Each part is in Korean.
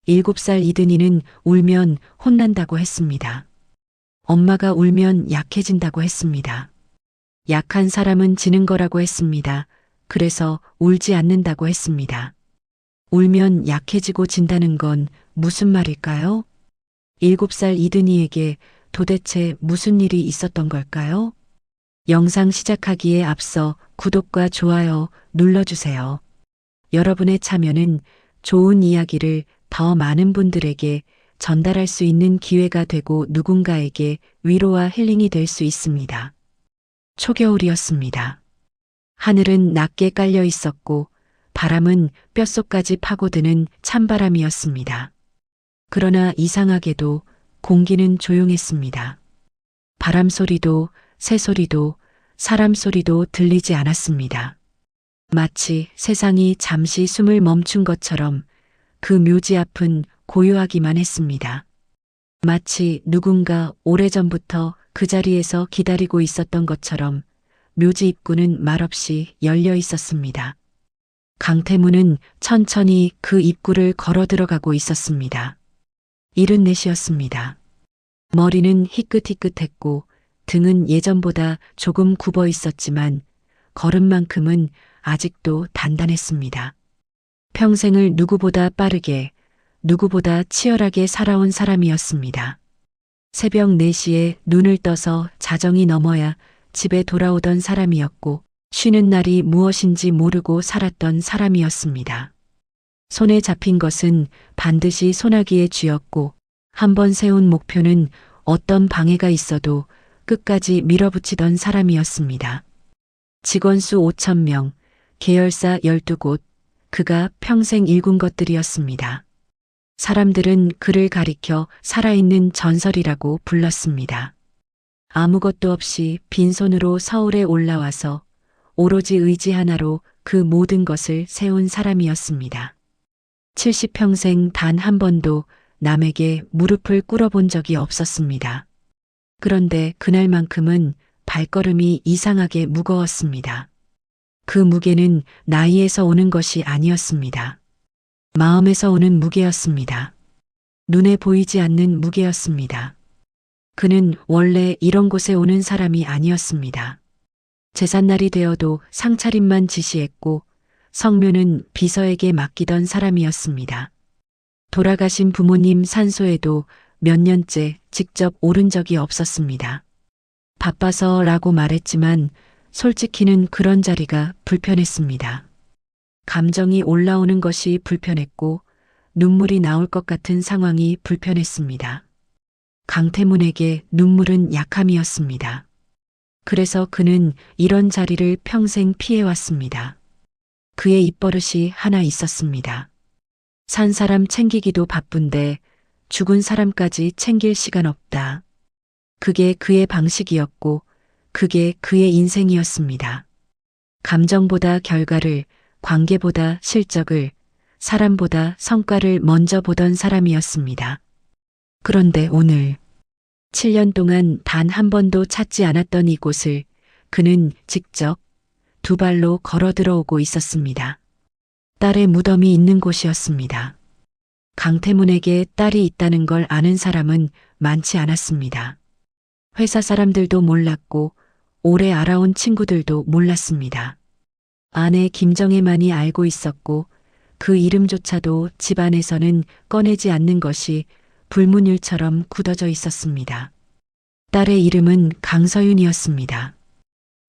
7살 이든이는 울면 혼난다고 했습니다. 엄마가 울면 약해진다고 했습니다. 약한 사람은 지는 거라고 했습니다. 그래서 울지 않는다고 했습니다. 울면 약해지고 진다는 건 무슨 말일까요? 7살 이든이에게 도대체 무슨 일이 있었던 걸까요? 영상 시작하기에 앞서 구독과 좋아요 눌러주세요. 여러분의 참여는 좋은 이야기를 더 많은 분들에게 전달할 수 있는 기회가 되고 누군가에게 위로와 힐링이 될 수 있습니다. 초겨울이었습니다. 하늘은 낮게 깔려 있었고 바람은 뼛속까지 파고드는 찬바람이었습니다. 그러나 이상하게도 공기는 조용했습니다. 바람 소리도 새 소리도 사람 소리도 들리지 않았습니다. 마치 세상이 잠시 숨을 멈춘 것처럼 그 묘지 앞은 고요하기만 했습니다. 마치 누군가 오래전부터 그 자리에서 기다리고 있었던 것처럼 묘지 입구는 말없이 열려 있었습니다. 강태무는 천천히 그 입구를 걸어 들어가고 있었습니다. 74이었습니다. 머리는 희끗희끗했고 등은 예전보다 조금 굽어 있었지만 걸음만큼은 아직도 단단했습니다. 평생을 누구보다 빠르게, 누구보다 치열하게 살아온 사람이었습니다. 새벽 4시에 눈을 떠서 자정이 넘어야 집에 돌아오던 사람이었고 쉬는 날이 무엇인지 모르고 살았던 사람이었습니다. 손에 잡힌 것은 반드시 소나기에 쥐었고 한번 세운 목표는 어떤 방해가 있어도 끝까지 밀어붙이던 사람이었습니다. 직원 수 5,000명, 계열사 12곳, 그가 평생 일군 것들이었습니다. 사람들은 그를 가리켜 살아있는 전설이라고 불렀습니다. 아무것도 없이 빈손으로 서울에 올라와서 오로지 의지 하나로 그 모든 것을 세운 사람이었습니다. 70평생 단 한 번도 남에게 무릎을 꿇어본 적이 없었습니다. 그런데 그날만큼은 발걸음이 이상하게 무거웠습니다. 그 무게는 나이에서 오는 것이 아니었습니다. 마음에서 오는 무게였습니다. 눈에 보이지 않는 무게였습니다. 그는 원래 이런 곳에 오는 사람이 아니었습니다. 제삿날이 되어도 상차림만 지시했고 성묘는 비서에게 맡기던 사람이었습니다. 돌아가신 부모님 산소에도 몇 년째 직접 오른 적이 없었습니다. 바빠서라고 말했지만 솔직히는 그런 자리가 불편했습니다. 감정이 올라오는 것이 불편했고 눈물이 나올 것 같은 상황이 불편했습니다. 강태문에게 눈물은 약함이었습니다. 그래서 그는 이런 자리를 평생 피해왔습니다. 그의 입버릇이 하나 있었습니다. 산 사람 챙기기도 바쁜데 죽은 사람까지 챙길 시간 없다. 그게 그의 방식이었고 그게 그의 인생이었습니다. 감정보다 결과를, 관계보다 실적을, 사람보다 성과를 먼저 보던 사람이었습니다. 그런데 오늘 7년 동안 단 한 번도 찾지 않았던 이곳을 그는 직접 두 발로 걸어 들어오고 있었습니다. 딸의 무덤이 있는 곳이었습니다. 강태문에게 딸이 있다는 걸 아는 사람은 많지 않았습니다. 회사 사람들도 몰랐고 오래 알아온 친구들도 몰랐습니다. 아내 김정혜만이 알고 있었고 그 이름조차도 집안에서는 꺼내지 않는 것이 불문율처럼 굳어져 있었습니다. 딸의 이름은 강서윤이었습니다.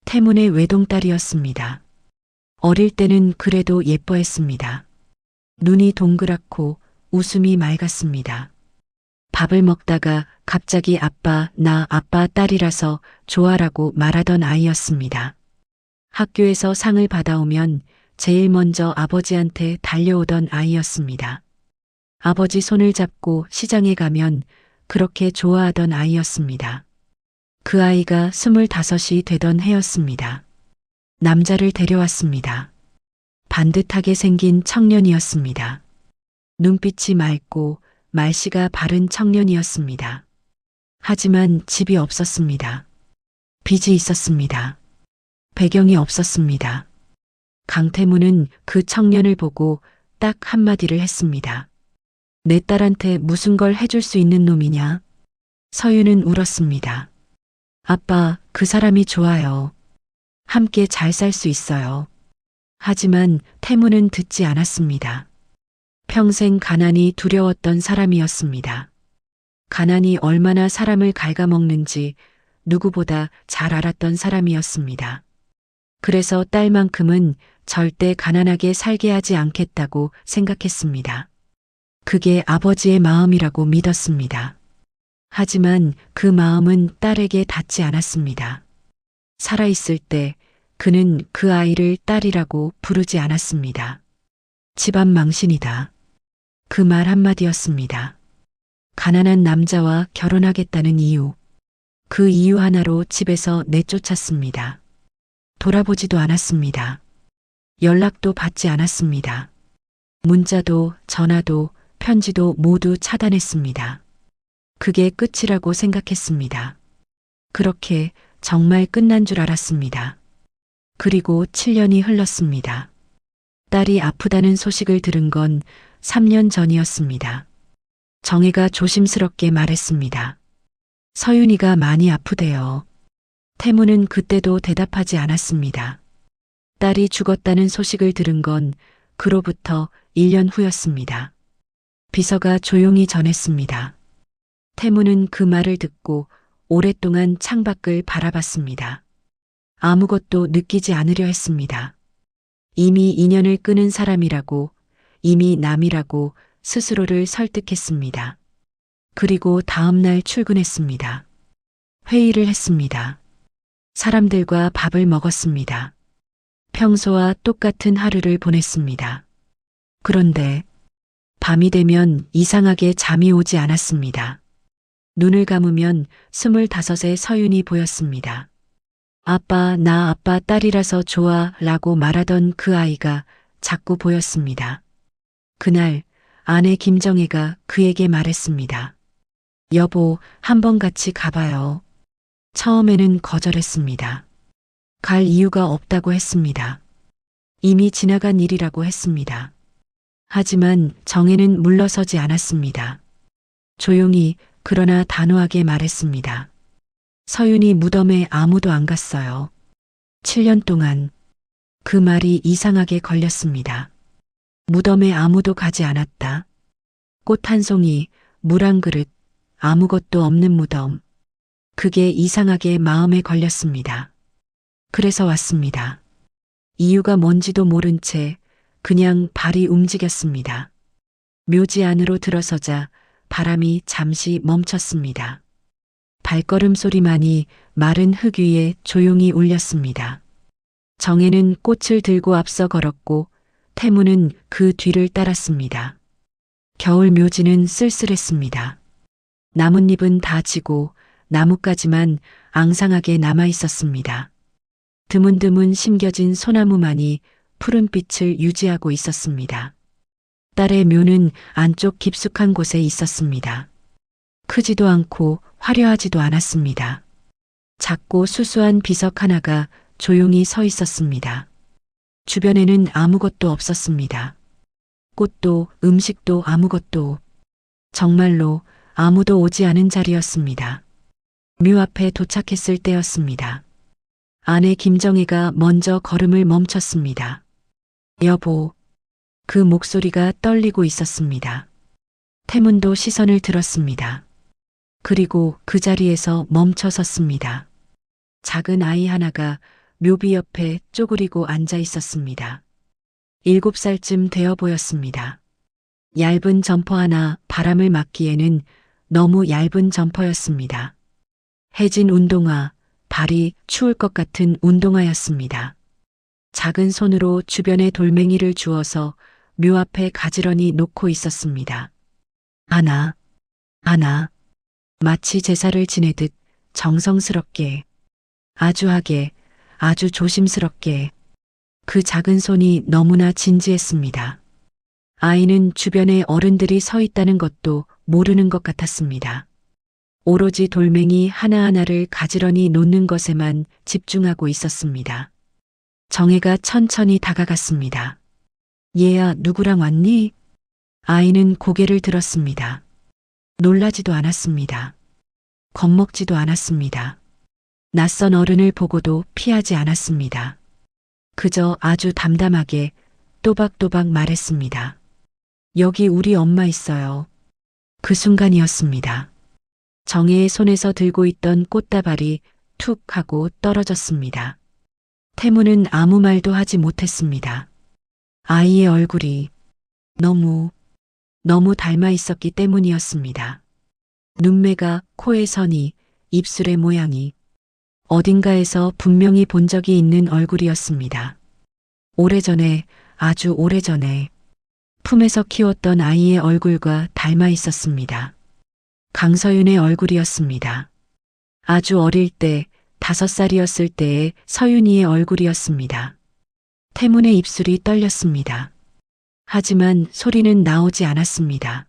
태문의 외동딸이었습니다. 어릴 때는 그래도 예뻐했습니다. 눈이 동그랗고 웃음이 맑았습니다. 밥을 먹다가 갑자기 아빠, 나 아빠 딸이라서 좋아라고 말하던 아이였습니다. 학교에서 상을 받아오면 제일 먼저 아버지한테 달려오던 아이였습니다. 아버지 손을 잡고 시장에 가면 그렇게 좋아하던 아이였습니다. 그 아이가 25이 되던 해였습니다. 남자를 데려왔습니다. 반듯하게 생긴 청년이었습니다. 눈빛이 맑고 말씨가 바른 청년이었습니다. 하지만 집이 없었습니다. 빚이 있었습니다. 배경이 없었습니다. 강태문은 그 청년을 보고 딱 한마디를 했습니다. 내 딸한테 무슨 걸 해줄 수 있는 놈이냐? 서유는 울었습니다. 아빠, 그 사람이 좋아요. 함께 잘 살 수 있어요. 하지만 태무는 듣지 않았습니다. 평생 가난이 두려웠던 사람이었습니다. 가난이 얼마나 사람을 갉아먹는지 누구보다 잘 알았던 사람이었습니다. 그래서 딸만큼은 절대 가난하게 살게 하지 않겠다고 생각했습니다. 그게 아버지의 마음이라고 믿었습니다. 하지만 그 마음은 딸에게 닿지 않았습니다. 살아있을 때 그는 그 아이를 딸이라고 부르지 않았습니다. 집안 망신이다. 그 말 한마디였습니다. 가난한 남자와 결혼하겠다는 이유. 그 이유 하나로 집에서 내쫓았습니다. 돌아보지도 않았습니다. 연락도 받지 않았습니다. 문자도 전화도 편지도 모두 차단했습니다. 그게 끝이라고 생각했습니다. 그렇게 정말 끝난 줄 알았습니다. 그리고 7년이 흘렀습니다. 딸이 아프다는 소식을 들은 건 3년 전이었습니다. 정혜가 조심스럽게 말했습니다. 서윤이가 많이 아프대요. 태무는 그때도 대답하지 않았습니다. 딸이 죽었다는 소식을 들은 건 그로부터 1년 후였습니다. 비서가 조용히 전했습니다. 태무는 그 말을 듣고 오랫동안 창밖을 바라봤습니다. 아무것도 느끼지 않으려 했습니다. 이미 인연을 끊은 사람이라고, 이미 남이라고 스스로를 설득했습니다. 그리고 다음 날 출근했습니다. 회의를 했습니다. 사람들과 밥을 먹었습니다. 평소와 똑같은 하루를 보냈습니다. 그런데 밤이 되면 이상하게 잠이 오지 않았습니다. 눈을 감으면 25의 서윤이 보였습니다. 아빠, 나 아빠 딸이라서 좋아 라고 말하던 그 아이가 자꾸 보였습니다. 그날 아내 김정혜가 그에게 말했습니다. 여보, 한번 같이 가봐요. 처음에는 거절했습니다. 갈 이유가 없다고 했습니다. 이미 지나간 일이라고 했습니다. 하지만 정혜는 물러서지 않았습니다. 조용히 그러나 단호하게 말했습니다. 서윤이 무덤에 아무도 안 갔어요. 7년 동안 그 말이 이상하게 걸렸습니다. 무덤에 아무도 가지 않았다. 꽃 한 송이, 물 한 그릇, 아무것도 없는 무덤. 그게 이상하게 마음에 걸렸습니다. 그래서 왔습니다. 이유가 뭔지도 모른 채 그냥 발이 움직였습니다. 묘지 안으로 들어서자 바람이 잠시 멈췄습니다. 발걸음 소리만이 마른 흙 위에 조용히 울렸습니다. 정혜는 꽃을 들고 앞서 걸었고 태무는 그 뒤를 따랐습니다. 겨울 묘지는 쓸쓸했습니다. 나뭇잎은 다 지고 나뭇가지만 앙상하게 남아 있었습니다. 드문드문 심겨진 소나무만이 푸른빛을 유지하고 있었습니다. 딸의 묘는 안쪽 깊숙한 곳에 있었습니다. 크지도 않고 화려하지도 않았습니다. 작고 수수한 비석 하나가 조용히 서 있었습니다. 주변에는 아무것도 없었습니다. 꽃도 음식도 아무것도. 정말로 아무도 오지 않은 자리였습니다. 묘 앞에 도착했을 때였습니다. 아내 김정혜가 먼저 걸음을 멈췄습니다. 여보. 그 목소리가 떨리고 있었습니다. 태문도 시선을 들었습니다. 그리고 그 자리에서 멈춰 섰습니다. 작은 아이 하나가 묘비 옆에 쪼그리고 앉아 있었습니다. 7살쯤 되어 보였습니다. 얇은 점퍼 하나 바람을 막기에는 너무 얇은 점퍼였습니다. 해진 운동화, 발이 추울 것 같은 운동화였습니다. 작은 손으로 주변에 돌멩이를 주워서 묘 앞에 가지런히 놓고 있었습니다. 하나, 마치 제사를 지내듯 정성스럽게, 아주하게, 아주 조심스럽게. 그 작은 손이 너무나 진지했습니다. 아이는 주변에 어른들이 서 있다는 것도 모르는 것 같았습니다. 오로지 돌멩이 하나하나를 가지런히 놓는 것에만 집중하고 있었습니다. 정혜가 천천히 다가갔습니다. 얘야, 누구랑 왔니? 아이는 고개를 들었습니다. 놀라지도 않았습니다. 겁먹지도 않았습니다. 낯선 어른을 보고도 피하지 않았습니다. 그저 아주 담담하게 또박또박 말했습니다. 여기 우리 엄마 있어요. 그 순간이었습니다. 정혜의 손에서 들고 있던 꽃다발이 툭 하고 떨어졌습니다. 태무는 아무 말도 하지 못했습니다. 아이의 얼굴이 너무 닮아 있었기 때문이었습니다. 눈매가, 코의 선이, 입술의 모양이 어딘가에서 분명히 본 적이 있는 얼굴이었습니다. 오래전에, 아주 오래전에 품에서 키웠던 아이의 얼굴과 닮아 있었습니다. 강서윤의 얼굴이었습니다. 아주 어릴 때 5살이었을 때의 서윤이의 얼굴이었습니다. 태문의 입술이 떨렸습니다. 하지만 소리는 나오지 않았습니다.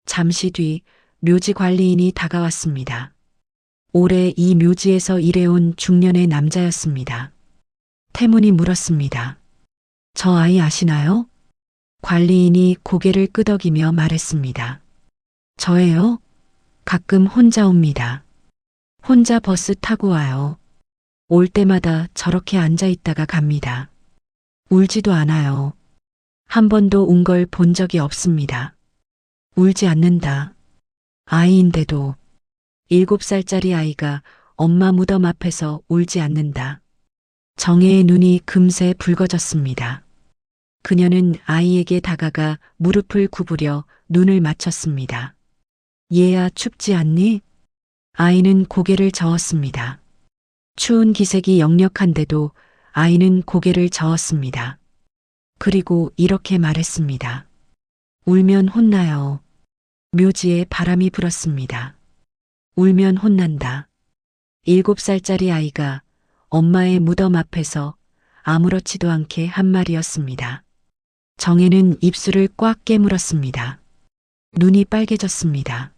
잠시 뒤 묘지 관리인이 다가왔습니다. 오래 이 묘지에서 일해온 중년의 남자였습니다. 태문이 물었습니다. 저 아이 아시나요? 관리인이 고개를 끄덕이며 말했습니다. 저예요? 가끔 혼자 옵니다. 혼자 버스 타고 와요. 올 때마다 저렇게 앉아 있다가 갑니다. 울지도 않아요. 한 번도 운 걸 본 적이 없습니다. 울지 않는다. 아이인데도 7살짜리 아이가 엄마 무덤 앞에서 울지 않는다. 정혜의 눈이 금세 붉어졌습니다. 그녀는 아이에게 다가가 무릎을 구부려 눈을 맞췄습니다. 얘야 춥지 않니? 아이는 고개를 저었습니다. 추운 기색이 역력한데도 아이는 고개를 저었습니다. 그리고 이렇게 말했습니다. 울면 혼나요. 묘지에 바람이 불었습니다. 울면 혼난다. 7살짜리 아이가 엄마의 무덤 앞에서 아무렇지도 않게 한 말이었습니다. 정혜는 입술을 꽉 깨물었습니다. 눈이 빨개졌습니다.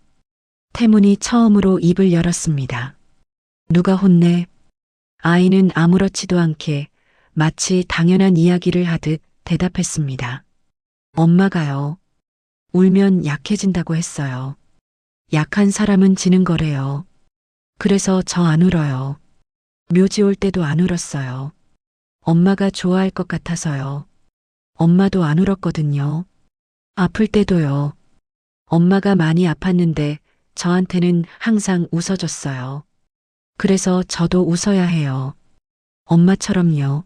태문이 처음으로 입을 열었습니다. 누가 혼내? 아이는 아무렇지도 않게 마치 당연한 이야기를 하듯 대답했습니다. 엄마가요. 울면 약해진다고 했어요. 약한 사람은 지는 거래요. 그래서 저 안 울어요. 묘지 올 때도 안 울었어요. 엄마가 좋아할 것 같아서요. 엄마도 안 울었거든요. 아플 때도요. 엄마가 많이 아팠는데 저한테는 항상 웃어줬어요. 그래서 저도 웃어야 해요. 엄마처럼요.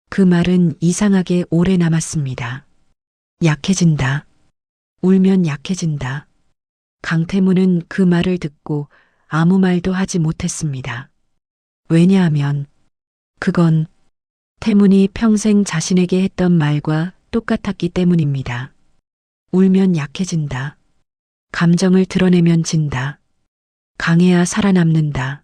그 말은 이상하게 오래 남았습니다. 약해진다. 울면 약해진다. 강태무는 그 말을 듣고 아무 말도 하지 못했습니다. 왜냐하면 그건 태문이 평생 자신에게 했던 말과 똑같았기 때문입니다. 울면 약해진다. 감정을 드러내면 진다. 강해야 살아남는다.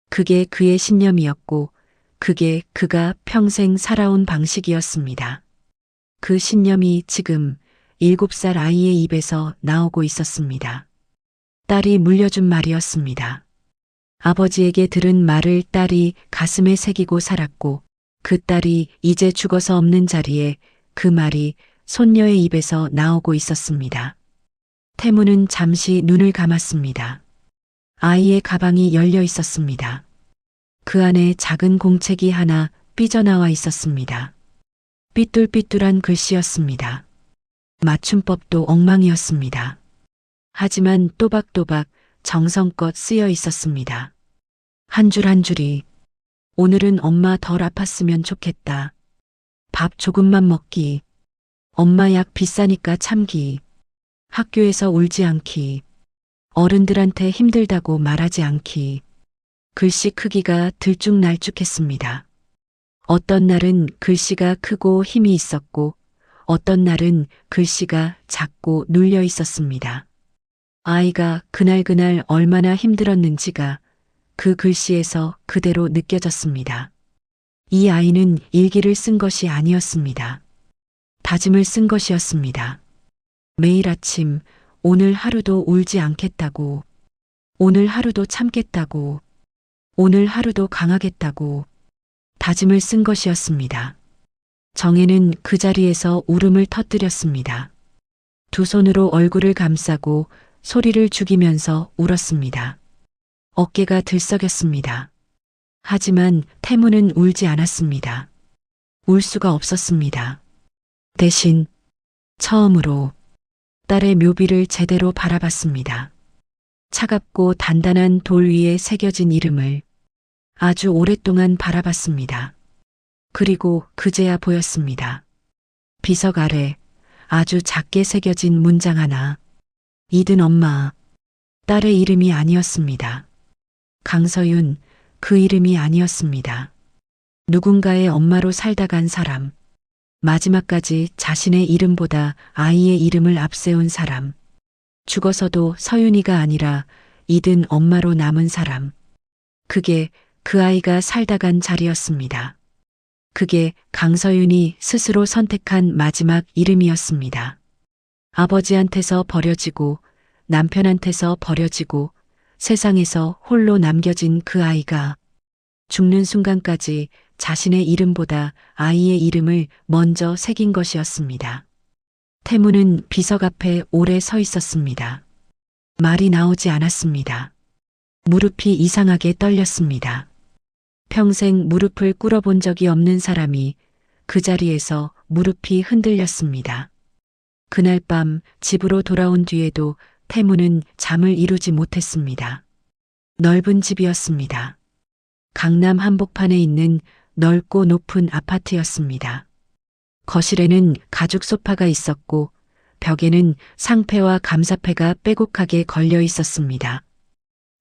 그게 그의 신념이었고 그게 그가 평생 살아온 방식이었습니다. 그 신념이 지금 7살 아이의 입에서 나오고 있었습니다. 딸이 물려준 말이었습니다. 아버지에게 들은 말을 딸이 가슴에 새기고 살았고 그 딸이 이제 죽어서 없는 자리에 그 말이 손녀의 입에서 나오고 있었습니다. 태무는 잠시 눈을 감았습니다. 아이의 가방이 열려 있었습니다. 그 안에 작은 공책이 하나 삐져나와 있었습니다. 삐뚤삐뚤한 글씨였습니다. 맞춤법도 엉망이었습니다. 하지만 또박또박 정성껏 쓰여 있었습니다. 한 줄 한 줄이 오늘은 엄마 덜 아팠으면 좋겠다. 밥 조금만 먹기. 엄마 약 비싸니까 참기. 학교에서 울지 않기. 어른들한테 힘들다고 말하지 않기. 글씨 크기가 들쭉날쭉했습니다. 어떤 날은 글씨가 크고 힘이 있었고 어떤 날은 글씨가 작고 눌려 있었습니다. 아이가 그날 얼마나 힘들었는지가 그 글씨에서 그대로 느껴졌습니다. 이 아이는 일기를 쓴 것이 아니었습니다. 다짐을 쓴 것이었습니다. 매일 아침 오늘 하루도 울지 않겠다고, 오늘 하루도 참겠다고, 오늘 하루도 강하겠다고 다짐을 쓴 것이었습니다. 정혜는 그 자리에서 울음을 터뜨렸습니다. 두 손으로 얼굴을 감싸고 소리를 죽이면서 울었습니다. 어깨가 들썩였습니다. 하지만 태무는 울지 않았습니다. 울 수가 없었습니다. 대신 처음으로 딸의 묘비를 제대로 바라봤습니다. 차갑고 단단한 돌 위에 새겨진 이름을 아주 오랫동안 바라봤습니다. 그리고 그제야 보였습니다. 비석 아래 아주 작게 새겨진 문장 하나. 이든 엄마. 딸의 이름이 아니었습니다. 강서윤, 그 이름이 아니었습니다. 누군가의 엄마로 살다 간 사람. 마지막까지 자신의 이름보다 아이의 이름을 앞세운 사람. 죽어서도 서윤이가 아니라 이든 엄마로 남은 사람. 그게 그 아이가 살다 간 자리였습니다. 그게 강서윤이 스스로 선택한 마지막 이름이었습니다. 아버지한테서 버려지고 남편한테서 버려지고 세상에서 홀로 남겨진 그 아이가 죽는 순간까지 자신의 이름보다 아이의 이름을 먼저 새긴 것이었습니다. 태무는 비석 앞에 오래 서 있었습니다. 말이 나오지 않았습니다. 무릎이 이상하게 떨렸습니다. 평생 무릎을 꿇어본 적이 없는 사람이 그 자리에서 무릎이 흔들렸습니다. 그날 밤 집으로 돌아온 뒤에도 태무는 잠을 이루지 못했습니다. 넓은 집이었습니다. 강남 한복판에 있는 넓고 높은 아파트였습니다. 거실에는 가죽 소파가 있었고 벽에는 상패와 감사패가 빼곡하게 걸려 있었습니다.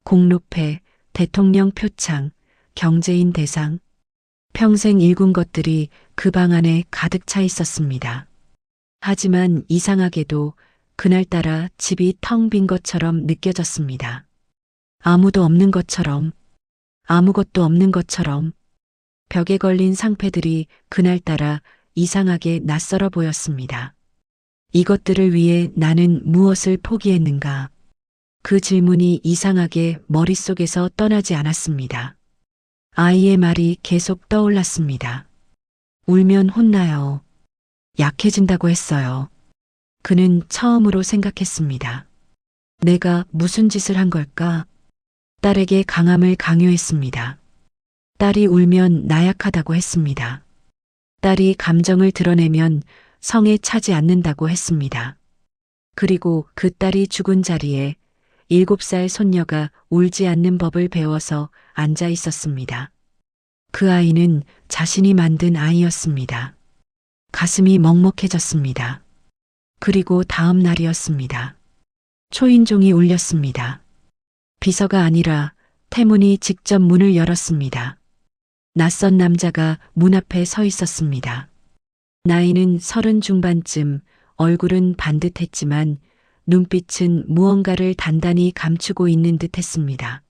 공로패, 대통령 표창, 경제인 대상, 평생 일군 것들이 그 방 안에 가득 차 있었습니다. 하지만 이상하게도 그날따라 집이 텅 빈 것처럼 느껴졌습니다. 아무도 없는 것처럼, 아무것도 없는 것처럼 벽에 걸린 상패들이 그날따라 이상하게 낯설어 보였습니다. 이것들을 위해 나는 무엇을 포기했는가? 그 질문이 이상하게 머릿속에서 떠나지 않았습니다. 아이의 말이 계속 떠올랐습니다. 울면 혼나요. 약해진다고 했어요. 그는 처음으로 생각했습니다. 내가 무슨 짓을 한 걸까? 딸에게 강함을 강요했습니다. 딸이 울면 나약하다고 했습니다. 딸이 감정을 드러내면 성에 차지 않는다고 했습니다. 그리고 그 딸이 죽은 자리에 7살 손녀가 울지 않는 법을 배워서 앉아 있었습니다. 그 아이는 자신이 만든 아이였습니다. 가슴이 먹먹해졌습니다. 그리고 다음 날이었습니다. 초인종이 울렸습니다. 비서가 아니라 태문이 직접 문을 열었습니다. 낯선 남자가 문 앞에 서 있었습니다. 나이는 30 중반쯤, 얼굴은 반듯했지만 눈빛은 무언가를 단단히 감추고 있는 듯 했습니다.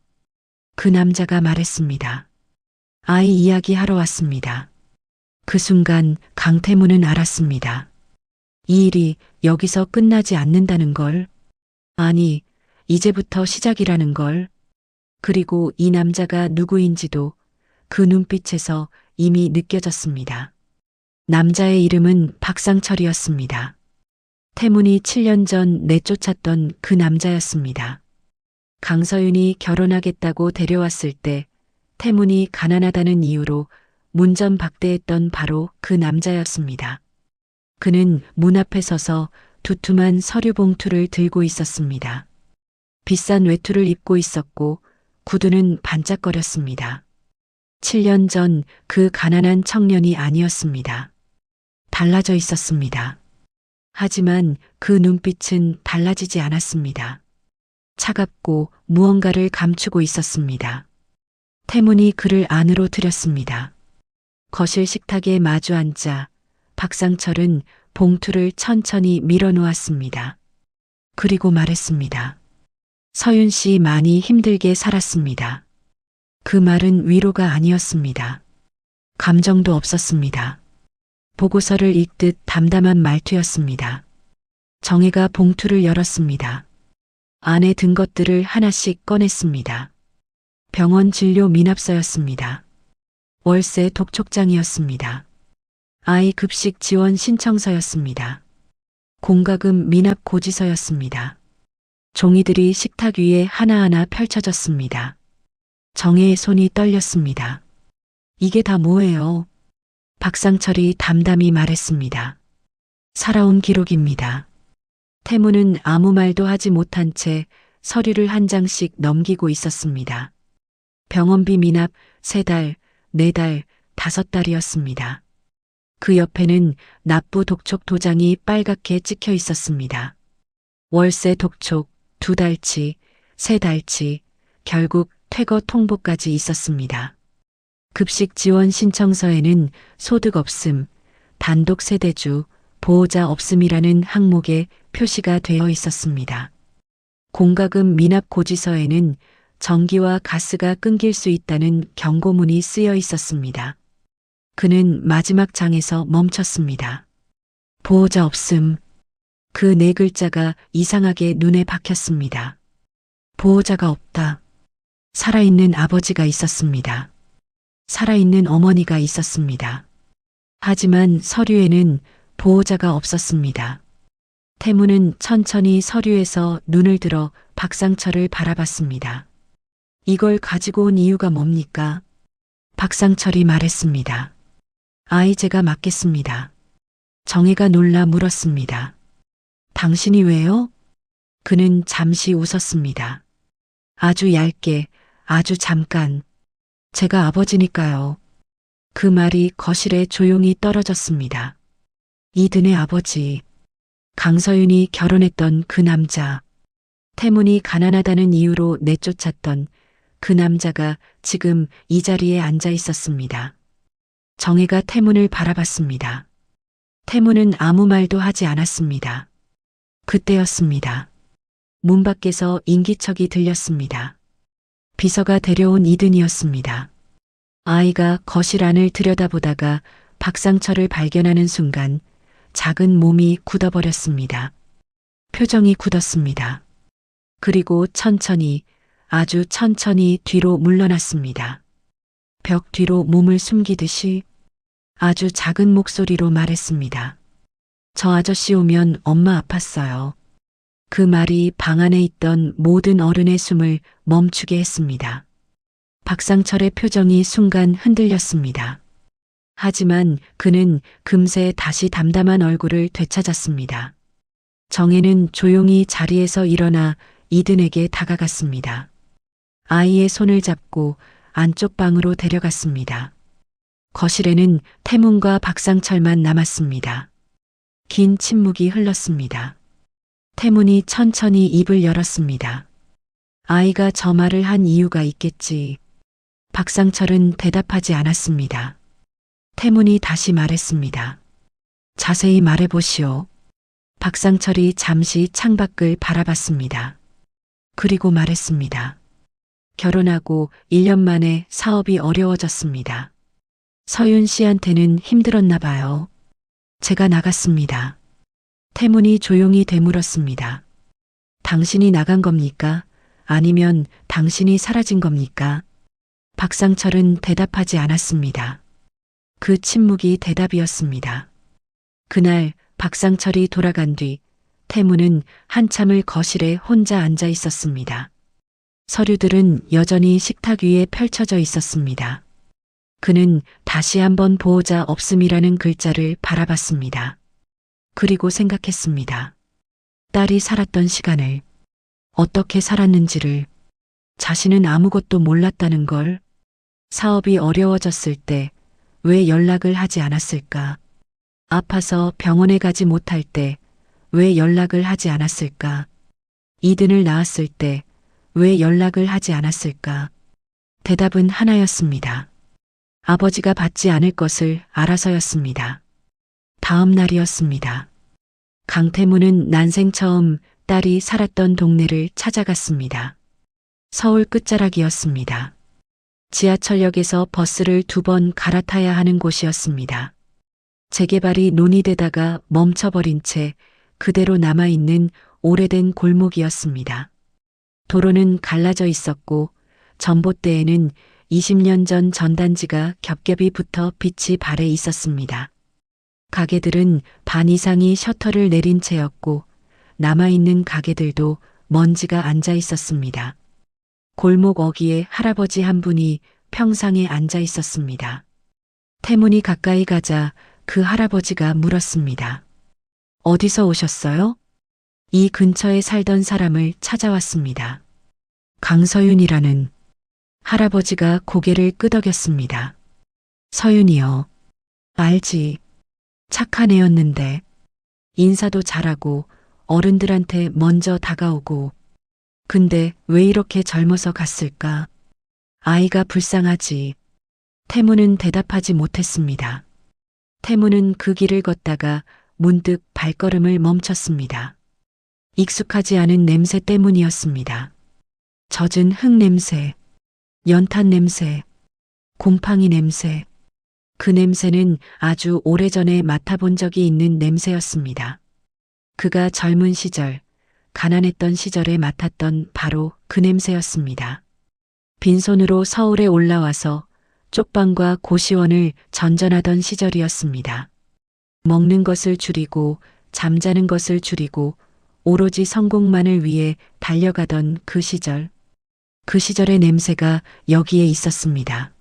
그 남자가 말했습니다. 아이 이야기하러 왔습니다. 그 순간 강태문은 알았습니다. 이 일이 여기서 끝나지 않는다는 걸. 아니, 이제부터 시작이라는 걸. 그리고 이 남자가 누구인지도 그 눈빛에서 이미 느껴졌습니다. 남자의 이름은 박상철이었습니다. 태문이 7년 전 내쫓았던 그 남자였습니다. 강서윤이 결혼하겠다고 데려왔을 때 태문이 가난하다는 이유로 문전박대했던 바로 그 남자였습니다. 그는 문 앞에 서서 두툼한 서류 봉투를 들고 있었습니다. 비싼 외투를 입고 있었고 구두는 반짝거렸습니다. 7년 전 그 가난한 청년이 아니었습니다. 달라져 있었습니다. 하지만 그 눈빛은 달라지지 않았습니다. 차갑고 무언가를 감추고 있었습니다. 태문이 그를 안으로 들였습니다. 거실 식탁에 마주 앉자 박상철은 봉투를 천천히 밀어놓았습니다. 그리고 말했습니다. 서윤 씨 많이 힘들게 살았습니다. 그 말은 위로가 아니었습니다. 감정도 없었습니다. 보고서를 읽듯 담담한 말투였습니다. 정혜가 봉투를 열었습니다. 안에 든 것들을 하나씩 꺼냈습니다. 병원 진료 미납서였습니다. 월세 독촉장이었습니다. 아이 급식 지원 신청서였습니다. 공과금 미납 고지서였습니다. 종이들이 식탁 위에 하나하나 펼쳐졌습니다. 정혜의 손이 떨렸습니다. 이게 다 뭐예요? 박상철이 담담히 말했습니다. 살아온 기록입니다. 태무는 아무 말도 하지 못한 채 서류를 한 장씩 넘기고 있었습니다. 병원비 미납 3달, 4달, 5달이었습니다. 그 옆에는 납부 독촉 도장이 빨갛게 찍혀 있었습니다. 월세 독촉 2달치, 3달치, 결국 퇴거 통보까지 있었습니다. 급식 지원 신청서에는 소득 없음, 단독 세대주, 보호자 없음이라는 항목에 표시가 되어 있었습니다. 공과금 미납 고지서에는 전기와 가스가 끊길 수 있다는 경고문이 쓰여 있었습니다. 그는 마지막 장에서 멈췄습니다. 보호자 없음. 그 4글자가 이상하게 눈에 박혔습니다. 보호자가 없다. 살아있는 아버지가 있었습니다. 살아있는 어머니가 있었습니다. 하지만 서류에는 보호자가 없었습니다. 태무는 천천히 서류에서 눈을 들어 박상철을 바라봤습니다. 이걸 가지고 온 이유가 뭡니까? 박상철이 말했습니다. 아이 제가 맡겠습니다. 정혜가 놀라 물었습니다. 당신이 왜요? 그는 잠시 웃었습니다. 아주 얇게, 아주 잠깐. 제가 아버지니까요. 그 말이 거실에 조용히 떨어졌습니다. 이든의 아버지. 강서윤이 결혼했던 그 남자. 태문이 가난하다는 이유로 내쫓았던 그 남자가 지금 이 자리에 앉아 있었습니다. 정혜가 태문을 바라봤습니다. 태문은 아무 말도 하지 않았습니다. 그때였습니다. 문 밖에서 인기척이 들렸습니다. 비서가 데려온 이든이었습니다. 아이가 거실 안을 들여다보다가 박상철을 발견하는 순간 작은 몸이 굳어버렸습니다. 표정이 굳었습니다. 그리고 천천히, 아주 천천히 뒤로 물러났습니다. 벽 뒤로 몸을 숨기듯이 아주 작은 목소리로 말했습니다. 저 아저씨 오면 엄마 아팠어요. 그 말이 방 안에 있던 모든 어른의 숨을 멈추게 했습니다. 박상철의 표정이 순간 흔들렸습니다. 하지만 그는 금세 다시 담담한 얼굴을 되찾았습니다. 정혜는 조용히 자리에서 일어나 이든에게 다가갔습니다. 아이의 손을 잡고 안쪽 방으로 데려갔습니다. 거실에는 태문과 박상철만 남았습니다. 긴 침묵이 흘렀습니다. 태문이 천천히 입을 열었습니다. 아이가 저 말을 한 이유가 있겠지. 박상철은 대답하지 않았습니다. 태문이 다시 말했습니다. 자세히 말해보시오. 박상철이 잠시 창밖을 바라봤습니다. 그리고 말했습니다. 결혼하고 1년 만에 사업이 어려워졌습니다. 서윤 씨한테는 힘들었나 봐요. 제가 나갔습니다. 태문이 조용히 되물었습니다. 당신이 나간 겁니까? 아니면 당신이 사라진 겁니까? 박상철은 대답하지 않았습니다. 그 침묵이 대답이었습니다. 그날 박상철이 돌아간 뒤 태무는 한참을 거실에 혼자 앉아 있었습니다. 서류들은 여전히 식탁 위에 펼쳐져 있었습니다. 그는 다시 한번 보호자 없음이라는 글자를 바라봤습니다. 그리고 생각했습니다. 딸이 살았던 시간을, 어떻게 살았는지를, 자신은 아무것도 몰랐다는 걸, 사업이 어려워졌을 때 왜 연락을 하지 않았을까? 아파서 병원에 가지 못할 때 왜 연락을 하지 않았을까? 이든을 낳았을 때 왜 연락을 하지 않았을까? 대답은 하나였습니다. 아버지가 받지 않을 것을 알아서였습니다. 다음 날이었습니다. 강태무는 난생 처음 딸이 살았던 동네를 찾아갔습니다. 서울 끝자락이었습니다. 지하철역에서 버스를 2번 갈아타야 하는 곳이었습니다. 재개발이 논의되다가 멈춰버린 채 그대로 남아있는 오래된 골목이었습니다. 도로는 갈라져 있었고 전봇대에는 20년 전 전단지가 겹겹이 붙어 빛이 발해 있었습니다. 가게들은 반 이상이 셔터를 내린 채였고 남아있는 가게들도 먼지가 앉아 있었습니다. 골목 어귀에 할아버지 한 분이 평상에 앉아 있었습니다. 태문이 가까이 가자 그 할아버지가 물었습니다. 어디서 오셨어요? 이 근처에 살던 사람을 찾아왔습니다. 강서윤이라는. 할아버지가 고개를 끄덕였습니다. 서윤이요. 알지. 착한 애였는데. 인사도 잘하고 어른들한테 먼저 다가오고. 근데 왜 이렇게 젊어서 갔을까? 아이가 불쌍하지. 태무는 대답하지 못했습니다. 태무는 그 길을 걷다가 문득 발걸음을 멈췄습니다. 익숙하지 않은 냄새 때문이었습니다. 젖은 흙 냄새, 연탄 냄새, 곰팡이 냄새. 그 냄새는 아주 오래전에 맡아본 적이 있는 냄새였습니다. 그가 젊은 시절, 가난했던 시절에 맡았던 바로 그 냄새였습니다. 빈손으로 서울에 올라와서 쪽방과 고시원을 전전하던 시절이었습니다. 먹는 것을 줄이고 잠자는 것을 줄이고 오로지 성공만을 위해 달려가던 그 시절. 그 시절의 냄새가 여기에 있었습니다.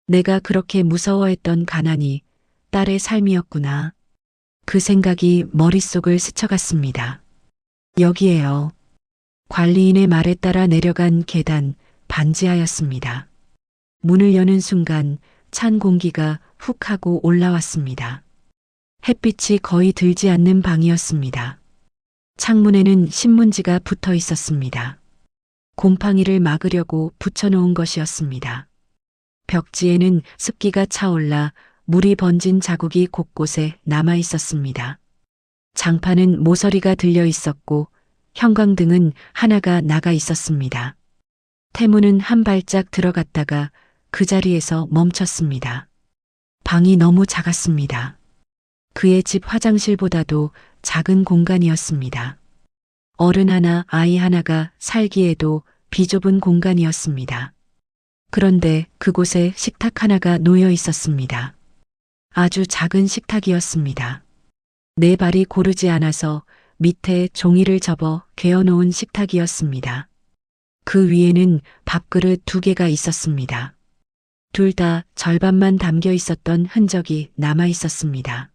내가 그렇게 무서워했던 가난이 딸의 삶이었구나. 그 생각이 머릿속을 스쳐갔습니다. 여기에요. 관리인의 말에 따라 내려간 계단 반지하였습니다. 문을 여는 순간 찬 공기가 훅 하고 올라왔습니다. 햇빛이 거의 들지 않는 방이었습니다. 창문에는 신문지가 붙어 있었습니다. 곰팡이를 막으려고 붙여놓은 것이었습니다. 벽지에는 습기가 차올라 물이 번진 자국이 곳곳에 남아 있었습니다. 장판은 모서리가 들려 있었고 형광등은 하나가 나가 있었습니다. 태무는 한 발짝 들어갔다가 그 자리에서 멈췄습니다. 방이 너무 작았습니다. 그의 집 화장실보다도 작은 공간이었습니다. 어른 하나, 아이 하나가 살기에도 비좁은 공간이었습니다. 그런데 그곳에 식탁 하나가 놓여 있었습니다. 아주 작은 식탁이었습니다. 네 발이 고르지 않아서 밑에 종이를 접어 개어놓은 식탁이었습니다. 그 위에는 밥그릇 2개가 있었습니다. 둘 다 절반만 담겨 있었던 흔적이 남아 있었습니다.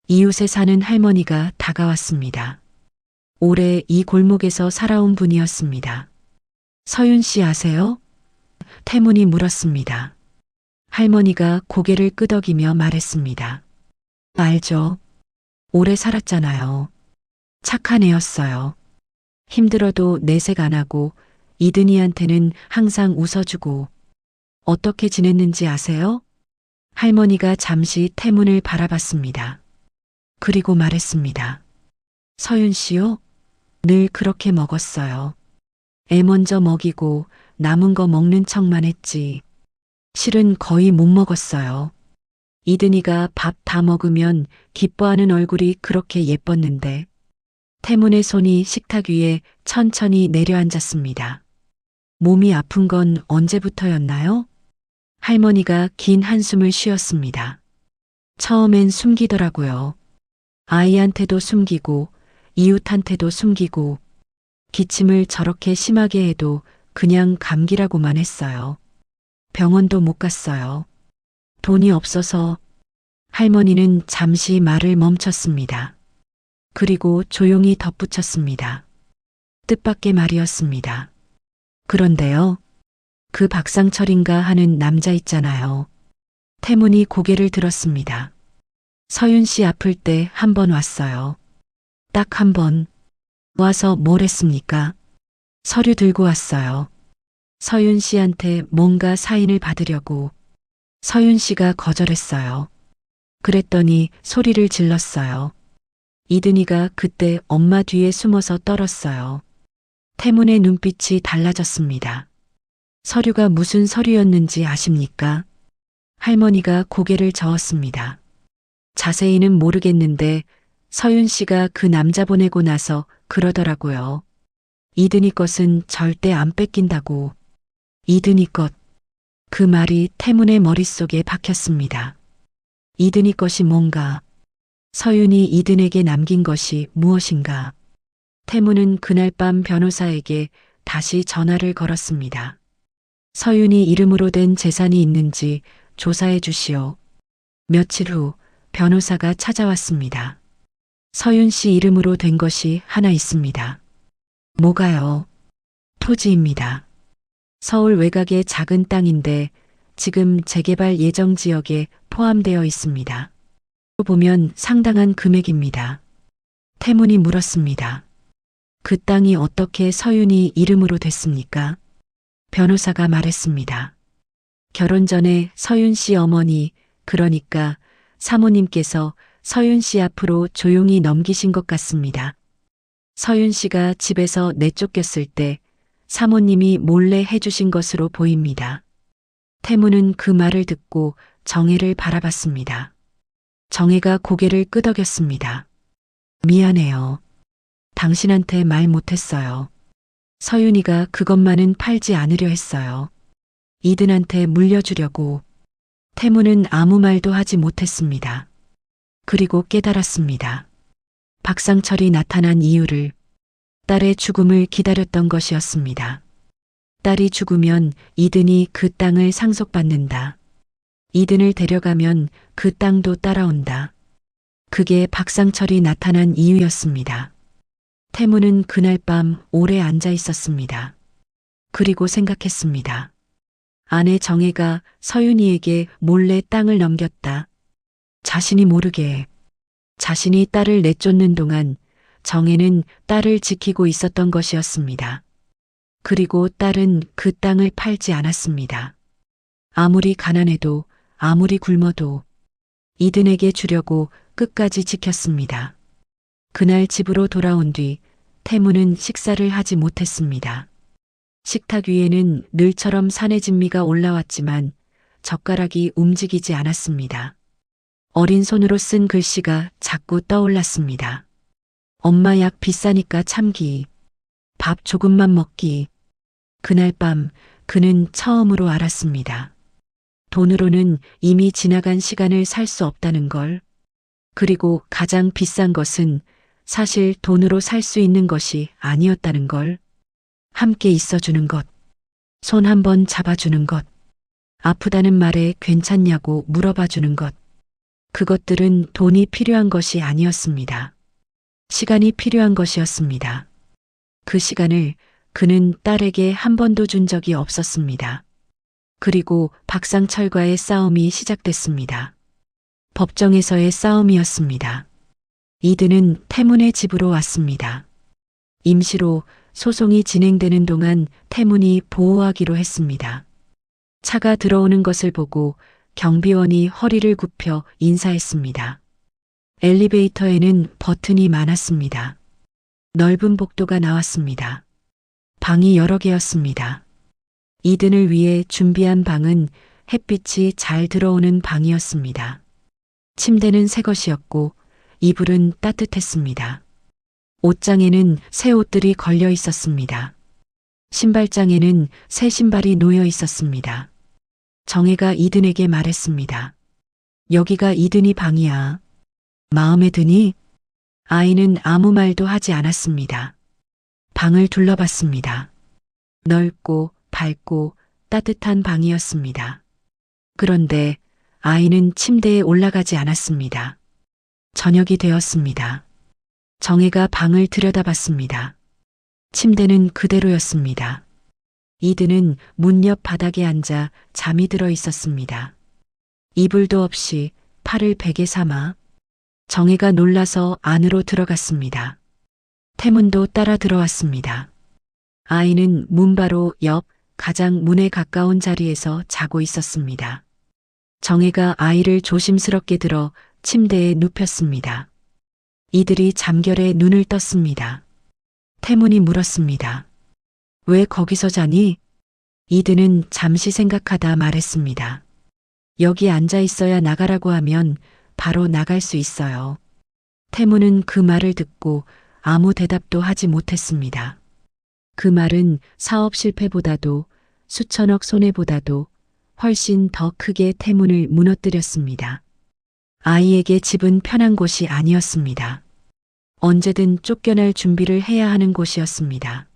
이웃에 사는 할머니가 다가왔습니다. 오래 이 골목에서 살아온 분이었습니다. 서윤 씨 아세요? 태문이 물었습니다. 할머니가 고개를 끄덕이며 말했습니다. 알죠. 오래 살았잖아요. 착한 애였어요. 힘들어도 내색 안 하고 이든이한테는 항상 웃어주고. 어떻게 지냈는지 아세요? 할머니가 잠시 태문을 바라봤습니다. 그리고 말했습니다. 서윤 씨요? 늘 그렇게 먹었어요. 애 먼저 먹이고 남은 거 먹는 척만 했지. 실은 거의 못 먹었어요. 이든이가 밥 다 먹으면 기뻐하는 얼굴이 그렇게 예뻤는데. 태문의 손이 식탁 위에 천천히 내려앉았습니다. 몸이 아픈 건 언제부터였나요? 할머니가 긴 한숨을 쉬었습니다. 처음엔 숨기더라고요. 아이한테도 숨기고 이웃한테도 숨기고 기침을 저렇게 심하게 해도 그냥 감기라고만 했어요. 병원도 못 갔어요. 돈이 없어서. 할머니는 잠시 말을 멈췄습니다. 그리고 조용히 덧붙였습니다. 뜻밖의 말이었습니다. 그런데요. 그 박상철인가 하는 남자 있잖아요. 태문이 고개를 들었습니다. 서윤 씨 아플 때 한 번 왔어요. 딱 한 번. 와서 뭘 했습니까? 서류 들고 왔어요. 서윤 씨한테 뭔가 사인을 받으려고. 서윤 씨가 거절했어요. 그랬더니 소리를 질렀어요. 이든이가 그때 엄마 뒤에 숨어서 떨었어요. 태문의 눈빛이 달라졌습니다. 서류가 무슨 서류였는지 아십니까? 할머니가 고개를 저었습니다. 자세히는 모르겠는데 서윤 씨가 그 남자 보내고 나서 그러더라고요. 이든이 것은 절대 안 뺏긴다고. 이든이 것. 그 말이 태문의 머릿속에 박혔습니다. 이든이 것이 뭔가. 서윤이 이든에게 남긴 것이 무엇인가? 태무는 그날 밤 변호사에게 다시 전화를 걸었습니다. 서윤이 이름으로 된 재산이 있는지 조사해 주시오. 며칠 후 변호사가 찾아왔습니다. 서윤 씨 이름으로 된 것이 하나 있습니다. 뭐가요? 토지입니다. 서울 외곽의 작은 땅인데 지금 재개발 예정 지역에 포함되어 있습니다. 보면 상당한 금액입니다. 태문이 물었습니다. 그 땅이 어떻게 서윤이 이름으로 됐습니까? 변호사가 말했습니다. 결혼 전에 서윤 씨 어머니, 그러니까 사모님께서 서윤 씨 앞으로 조용히 넘기신 것 같습니다. 서윤 씨가 집에서 내쫓겼을 때 사모님이 몰래 해주신 것으로 보입니다. 태무는 그 말을 듣고 정혜를 바라봤습니다. 정혜가 고개를 끄덕였습니다. 미안해요. 당신한테 말 못했어요. 서윤이가 그것만은 팔지 않으려 했어요. 이든한테 물려주려고. 태무는 아무 말도 하지 못했습니다. 그리고 깨달았습니다. 박상철이 나타난 이유를. 딸의 죽음을 기다렸던 것이었습니다. 딸이 죽으면 이든이 그 땅을 상속받는다. 이든을 데려가면 그 땅도 따라온다. 그게 박상철이 나타난 이유였습니다. 태무는 그날 밤 오래 앉아 있었습니다. 그리고 생각했습니다. 아내 정혜가 서윤이에게 몰래 땅을 넘겼다. 자신이 모르게. 자신이 딸을 내쫓는 동안 정혜는 딸을 지키고 있었던 것이었습니다. 그리고 딸은 그 땅을 팔지 않았습니다. 아무리 가난해도 아무리 굶어도 이든에게 주려고 끝까지 지켰습니다. 그날 집으로 돌아온 뒤 태무는 식사를 하지 못했습니다. 식탁 위에는 늘처럼 산해진미가 올라왔지만 젓가락이 움직이지 않았습니다. 어린 손으로 쓴 글씨가 자꾸 떠올랐습니다. 엄마 약 비싸니까 참기. 밥 조금만 먹기. 그날 밤 그는 처음으로 알았습니다. 돈으로는 이미 지나간 시간을 살 수 없다는 걸. 그리고 가장 비싼 것은 사실 돈으로 살 수 있는 것이 아니었다는 걸. 함께 있어주는 것. 손 한번 잡아주는 것. 아프다는 말에 괜찮냐고 물어봐주는 것. 그것들은 돈이 필요한 것이 아니었습니다. 시간이 필요한 것이었습니다. 그 시간을 그는 딸에게 한 번도 준 적이 없었습니다. 그리고 박상철과의 싸움이 시작됐습니다. 법정에서의 싸움이었습니다. 이든은 태문의 집으로 왔습니다. 임시로 소송이 진행되는 동안 태문이 보호하기로 했습니다. 차가 들어오는 것을 보고 경비원이 허리를 굽혀 인사했습니다. 엘리베이터에는 버튼이 많았습니다. 넓은 복도가 나왔습니다. 방이 여러 개였습니다. 이든을 위해 준비한 방은 햇빛이 잘 들어오는 방이었습니다. 침대는 새 것이었고 이불은 따뜻했습니다. 옷장에는 새 옷들이 걸려 있었습니다. 신발장에는 새 신발이 놓여 있었습니다. 정혜가 이든에게 말했습니다. 여기가 이든이 방이야. 마음에 드니? 아이는 아무 말도 하지 않았습니다. 방을 둘러봤습니다. 넓고 밝고 따뜻한 방이었습니다. 그런데 아이는 침대에 올라가지 않았습니다. 저녁이 되었습니다. 정혜가 방을 들여다봤습니다. 침대는 그대로였습니다. 이든은 문 옆 바닥에 앉아 잠이 들어 있었습니다. 이불도 없이 팔을 베개 삼아. 정혜가 놀라서 안으로 들어갔습니다. 태문도 따라 들어왔습니다. 아이는 문 바로 옆 가장 문에 가까운 자리에서 자고 있었습니다. 정혜가 아이를 조심스럽게 들어 침대에 눕혔습니다. 이들이 잠결에 눈을 떴습니다. 태문이 물었습니다. 왜 거기서 자니? 이든은 잠시 생각하다 말했습니다. 여기 앉아 있어야 나가라고 하면 바로 나갈 수 있어요. 태문은 그 말을 듣고 아무 대답도 하지 못했습니다. 그 말은 사업 실패보다도 수천억 손해보다도 훨씬 더 크게 태문을 무너뜨렸습니다. 아이에게 집은 편한 곳이 아니었습니다. 언제든 쫓겨날 준비를 해야 하는 곳이었습니다.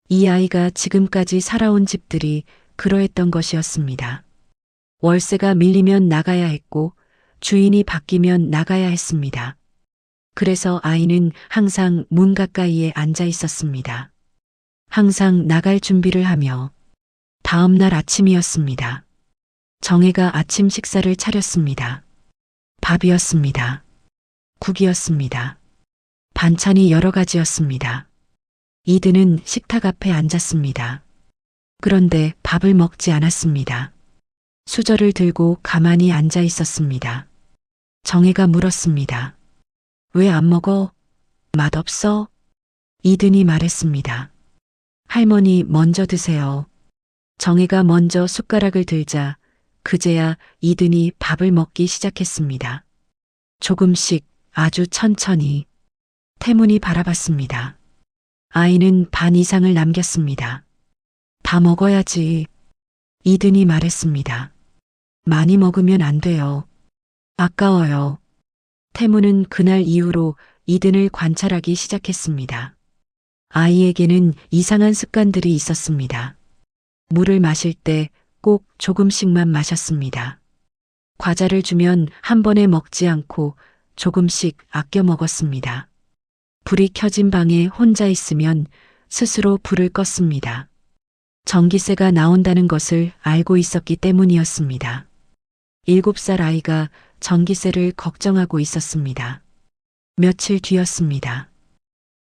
이 아이가 지금까지 살아온 집들이 그러했던 것이었습니다. 월세가 밀리면 나가야 했고 주인이 바뀌면 나가야 했습니다. 그래서 아이는 항상 문 가까이에 앉아 있었습니다. 항상 나갈 준비를 하며 다음 날 아침이었습니다. 정혜가 아침 식사를 차렸습니다. 밥이었습니다. 국이었습니다. 반찬이 여러 가지였습니다. 이든은 식탁 앞에 앉았습니다. 그런데 밥을 먹지 않았습니다. 수저를 들고 가만히 앉아 있었습니다. 정혜가 물었습니다. 왜 안 먹어? 맛없어? 이든이 말했습니다. 할머니 먼저 드세요. 정혜가 먼저 숟가락을 들자 그제야 이든이 밥을 먹기 시작했습니다. 조금씩 아주 천천히. 태문이 바라봤습니다. 아이는 반 이상을 남겼습니다. 다 먹어야지. 이든이 말했습니다. 많이 먹으면 안 돼요. 아까워요. 태문은 그날 이후로 이든을 관찰하기 시작했습니다. 아이에게는 이상한 습관들이 있었습니다. 물을 마실 때 꼭 조금씩만 마셨습니다. 과자를 주면 한 번에 먹지 않고 조금씩 아껴 먹었습니다. 불이 켜진 방에 혼자 있으면 스스로 불을 껐습니다. 전기세가 나온다는 것을 알고 있었기 때문이었습니다. 7살 아이가 전기세를 걱정하고 있었습니다. 며칠 뒤였습니다.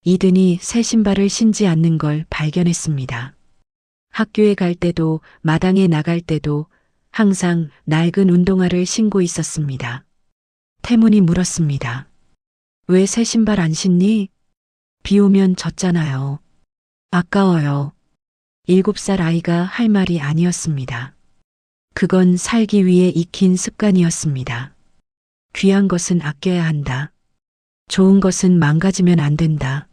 이든이 새 신발을 신지 않는 걸 발견했습니다. 학교에 갈 때도 마당에 나갈 때도 항상 낡은 운동화를 신고 있었습니다. 태문이 물었습니다. 왜 새 신발 안 신니? 비 오면 젖잖아요. 아까워요. 7살 아이가 할 말이 아니었습니다. 그건 살기 위해 익힌 습관이었습니다. 귀한 것은 아껴야 한다. 좋은 것은 망가지면 안 된다.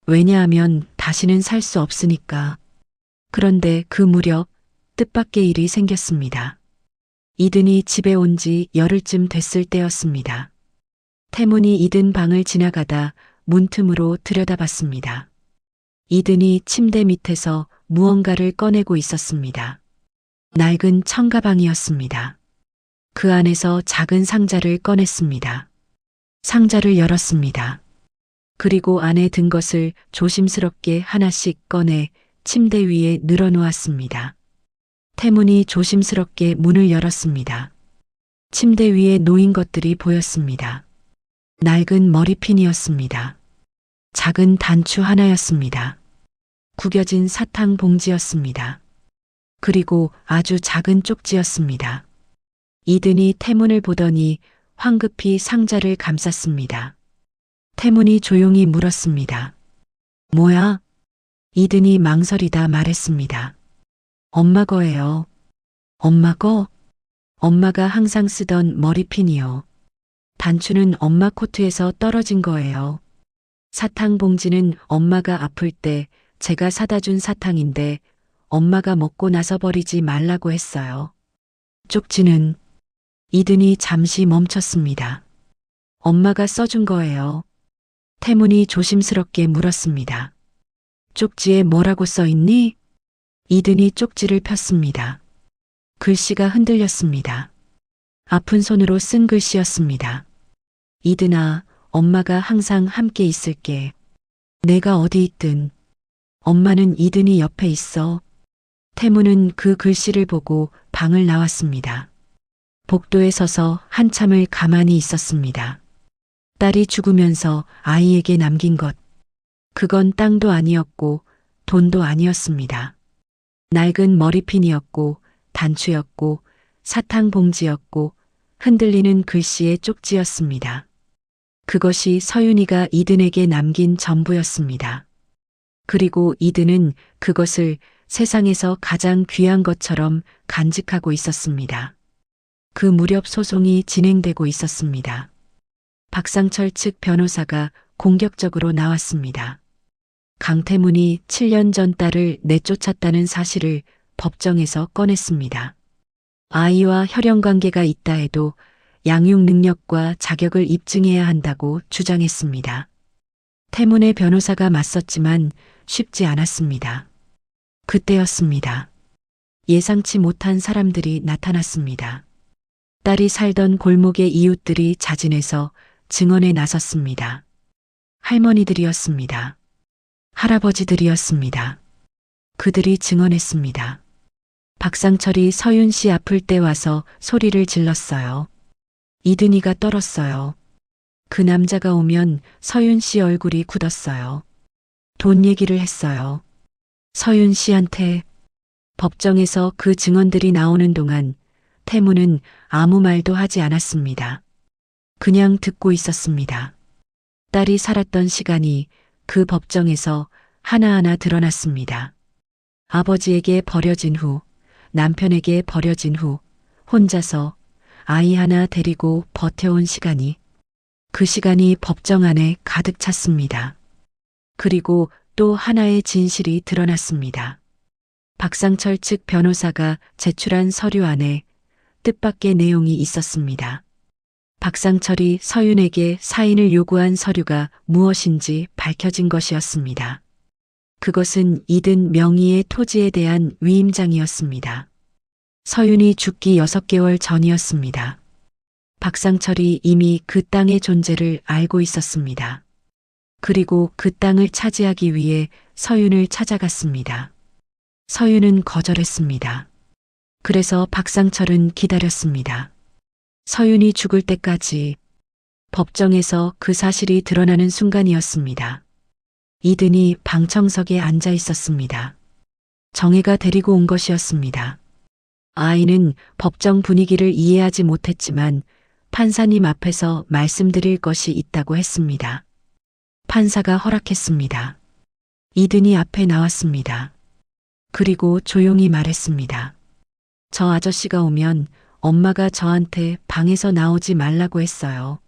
왜냐하면 다시는 살 수 없으니까. 그런데 그 무렵 뜻밖의 일이 생겼습니다. 이든이 집에 온 지 열흘쯤 됐을 때였습니다. 태문이 이든 방을 지나가다 문틈으로 들여다봤습니다. 이든이 침대 밑에서 무언가를 꺼내고 있었습니다. 낡은 청가방이었습니다. 그 안에서 작은 상자를 꺼냈습니다. 상자를 열었습니다. 그리고 안에 든 것을 조심스럽게 하나씩 꺼내 침대 위에 늘어놓았습니다. 태문이 조심스럽게 문을 열었습니다. 침대 위에 놓인 것들이 보였습니다. 낡은 머리핀이었습니다. 작은 단추 하나였습니다. 구겨진 사탕 봉지였습니다. 그리고 아주 작은 쪽지였습니다. 이든이 태문을 보더니 황급히 상자를 감쌌습니다. 태문이 조용히 물었습니다. 뭐야? 이든이 망설이다 말했습니다. 엄마 거예요. 엄마 거? 엄마가 항상 쓰던 머리핀이요. 단추는 엄마 코트에서 떨어진 거예요. 사탕 봉지는 엄마가 아플 때 제가 사다 준 사탕인데 엄마가 먹고 나서 버리지 말라고 했어요. 쪽지는 이든이 잠시 멈췄습니다. 엄마가 써준 거예요. 태문이 조심스럽게 물었습니다. 쪽지에 뭐라고 써 있니? 이든이 쪽지를 폈습니다. 글씨가 흔들렸습니다. 아픈 손으로 쓴 글씨였습니다. 이든아, 엄마가 항상 함께 있을게. 내가 어디 있든. 엄마는 이든이 옆에 있어. 태문은 그 글씨를 보고 방을 나왔습니다. 복도에 서서 한참을 가만히 있었습니다. 딸이 죽으면서 아이에게 남긴 것. 그건 땅도 아니었고 돈도 아니었습니다. 낡은 머리핀이었고 단추였고 사탕 봉지였고 흔들리는 글씨의 쪽지였습니다. 그것이 서윤이가 이든에게 남긴 전부였습니다. 그리고 이든은 그것을 세상에서 가장 귀한 것처럼 간직하고 있었습니다. 그 무렵 소송이 진행되고 있었습니다. 박상철 측 변호사가 공격적으로 나왔습니다. 강태문이 7년 전 딸을 내쫓았다는 사실을 법정에서 꺼냈습니다. 아이와 혈연 관계가 있다 해도 양육 능력과 자격을 입증해야 한다고 주장했습니다. 태문의 변호사가 맞섰지만 쉽지 않았습니다. 그때였습니다. 예상치 못한 사람들이 나타났습니다. 딸이 살던 골목의 이웃들이 자진해서 증언에 나섰습니다. 할머니들이었습니다. 할아버지들이었습니다. 그들이 증언했습니다. 박상철이 서윤 씨 아플 때 와서 소리를 질렀어요. 이든이가 떨었어요. 그 남자가 오면 서윤 씨 얼굴이 굳었어요. 돈 얘기를 했어요. 서윤 씨한테. 법정에서 그 증언들이 나오는 동안 태무는 아무 말도 하지 않았습니다. 그냥 듣고 있었습니다. 딸이 살았던 시간이 그 법정에서 하나하나 드러났습니다. 아버지에게 버려진 후, 남편에게 버려진 후, 혼자서 아이 하나 데리고 버텨온 시간이, 그 시간이 법정 안에 가득 찼습니다. 그리고 또 하나의 진실이 드러났습니다. 박상철 측 변호사가 제출한 서류 안에 뜻밖의 내용이 있었습니다. 박상철이 서윤에게 사인을 요구한 서류가 무엇인지 밝혀진 것이었습니다. 그것은 이든 명의의 토지에 대한 위임장이었습니다. 서윤이 죽기 6개월 전이었습니다. 박상철이 이미 그 땅의 존재를 알고 있었습니다. 그리고 그 땅을 차지하기 위해 서윤을 찾아갔습니다. 서윤은 거절했습니다. 그래서 박상철은 기다렸습니다. 서윤이 죽을 때까지. 법정에서 그 사실이 드러나는 순간이었습니다. 이든이 방청석에 앉아 있었습니다. 정혜가 데리고 온 것이었습니다. 아이는 법정 분위기를 이해하지 못했지만 판사님 앞에서 말씀드릴 것이 있다고 했습니다. 판사가 허락했습니다. 이든이 앞에 나왔습니다. 그리고 조용히 말했습니다. 저 아저씨가 오면 엄마가 저한테 방에서 나오지 말라고 했어요.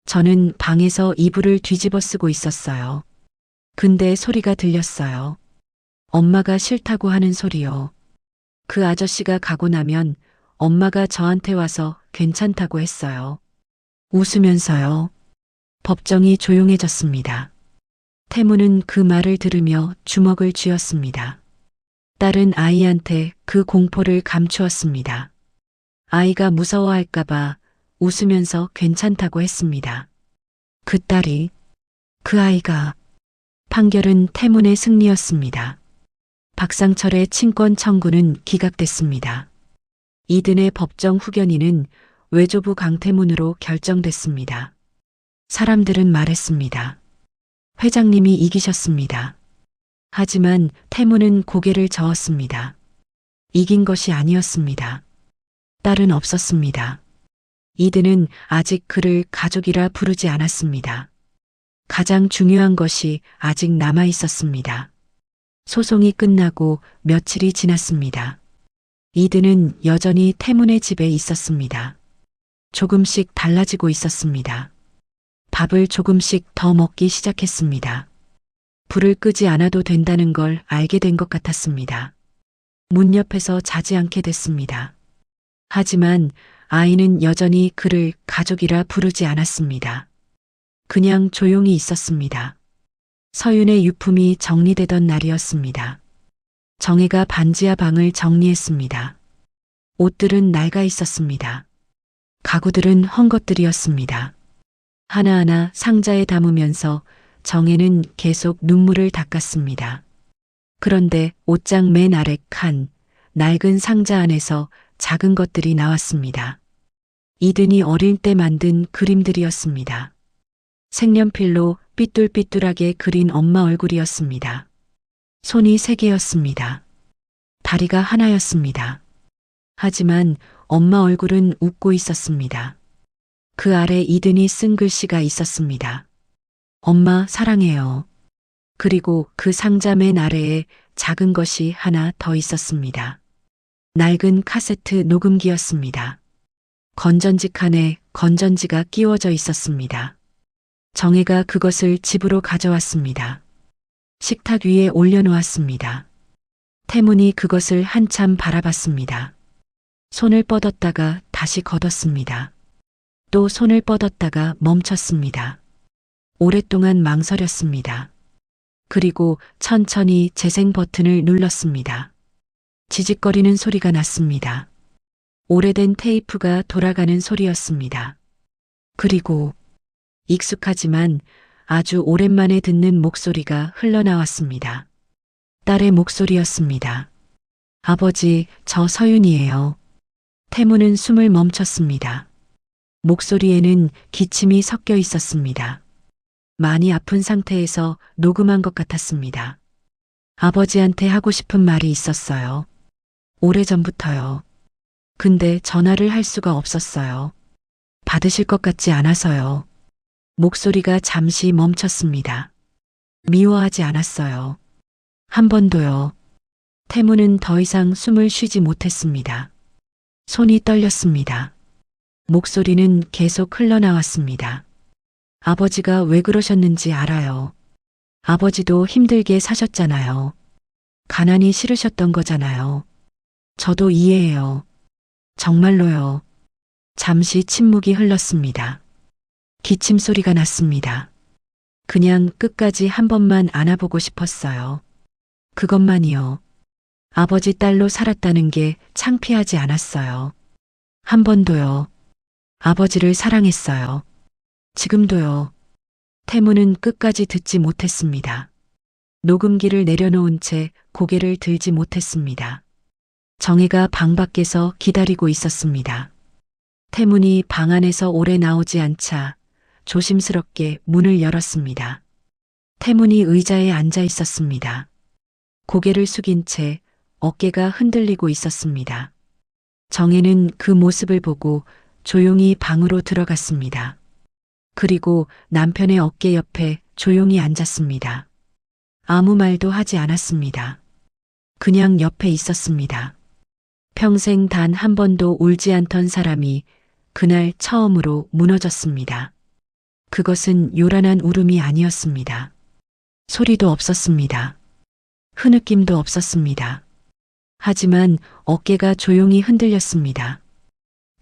저는 방에서 이불을 뒤집어 쓰고 있었어요. 근데 소리가 들렸어요. 엄마가 싫다고 하는 소리요. 그 아저씨가 가고 나면 엄마가 저한테 와서 괜찮다고 했어요. 웃으면서요. 법정이 조용해졌습니다. 태무는 그 말을 들으며 주먹을 쥐었습니다. 딸은 아이한테 그 공포를 감추었습니다. 아이가 무서워할까봐 웃으면서 괜찮다고 했습니다. 그 딸이, 그 아이가. 판결은 태문의 승리였습니다. 박상철의 친권 청구는 기각됐습니다. 이든의 법정 후견인은 외조부 강태문으로 결정됐습니다. 사람들은 말했습니다. 회장님이 이기셨습니다. 하지만 태무는 고개를 저었습니다. 이긴 것이 아니었습니다. 딸은 없었습니다. 이든은 아직 그를 가족이라 부르지 않았습니다. 가장 중요한 것이 아직 남아 있었습니다. 소송이 끝나고 며칠이 지났습니다. 이든은 여전히 태문의 집에 있었습니다. 조금씩 달라지고 있었습니다. 밥을 조금씩 더 먹기 시작했습니다. 불을 끄지 않아도 된다는 걸 알게 된 것 같았습니다. 문 옆에서 자지 않게 됐습니다. 하지만 아이는 여전히 그를 가족이라 부르지 않았습니다. 그냥 조용히 있었습니다. 서윤의 유품이 정리되던 날이었습니다. 정혜가 반지하 방을 정리했습니다. 옷들은 낡아 있었습니다. 가구들은 헝 것들이었습니다. 하나하나 상자에 담으면서 정혜는 계속 눈물을 닦았습니다. 그런데 옷장 맨 아래 칸, 낡은 상자 안에서 작은 것들이 나왔습니다. 이든이 어릴 때 만든 그림들이었습니다. 색연필로 삐뚤삐뚤하게 그린 엄마 얼굴이었습니다. 손이 3개였습니다. 다리가 하나였습니다. 하지만 엄마 얼굴은 웃고 있었습니다. 그 아래 이든이 쓴 글씨가 있었습니다. 엄마 사랑해요. 그리고 그 상자 맨 아래에 작은 것이 하나 더 있었습니다. 낡은 카세트 녹음기였습니다. 건전지 칸에 건전지가 끼워져 있었습니다. 정혜가 그것을 집으로 가져왔습니다. 식탁 위에 올려놓았습니다. 태문이 그것을 한참 바라봤습니다. 손을 뻗었다가 다시 걷었습니다. 또 손을 뻗었다가 멈췄습니다. 오랫동안 망설였습니다. 그리고 천천히 재생 버튼을 눌렀습니다. 지직거리는 소리가 났습니다. 오래된 테이프가 돌아가는 소리였습니다. 그리고 익숙하지만 아주 오랜만에 듣는 목소리가 흘러나왔습니다. 딸의 목소리였습니다. 아버지, 저 서윤이에요. 태무는 숨을 멈췄습니다. 목소리에는 기침이 섞여 있었습니다. 많이 아픈 상태에서 녹음한 것 같았습니다. 아버지한테 하고 싶은 말이 있었어요. 오래전부터요. 근데 전화를 할 수가 없었어요. 받으실 것 같지 않아서요. 목소리가 잠시 멈췄습니다. 미워하지 않았어요. 한 번도요. 태무는 더 이상 숨을 쉬지 못했습니다. 손이 떨렸습니다. 목소리는 계속 흘러나왔습니다. 아버지가 왜 그러셨는지 알아요. 아버지도 힘들게 사셨잖아요. 가난이 싫으셨던 거잖아요. 저도 이해해요. 정말로요. 잠시 침묵이 흘렀습니다. 기침 소리가 났습니다. 그냥 끝까지 한 번만 안아보고 싶었어요. 그것만이요. 아버지 딸로 살았다는 게 창피하지 않았어요. 한 번도요. 아버지를 사랑했어요. 지금도요. 태무는 끝까지 듣지 못했습니다. 녹음기를 내려놓은 채 고개를 들지 못했습니다. 정혜가 방 밖에서 기다리고 있었습니다. 태문이 방 안에서 오래 나오지 않자 조심스럽게 문을 열었습니다. 태문이 의자에 앉아 있었습니다. 고개를 숙인 채 어깨가 흔들리고 있었습니다. 정혜는 그 모습을 보고 조용히 방으로 들어갔습니다. 그리고 남편의 어깨 옆에 조용히 앉았습니다. 아무 말도 하지 않았습니다. 그냥 옆에 있었습니다. 평생 단 한 번도 울지 않던 사람이 그날 처음으로 무너졌습니다. 그것은 요란한 울음이 아니었습니다. 소리도 없었습니다. 흐느낌도 없었습니다. 하지만 어깨가 조용히 흔들렸습니다.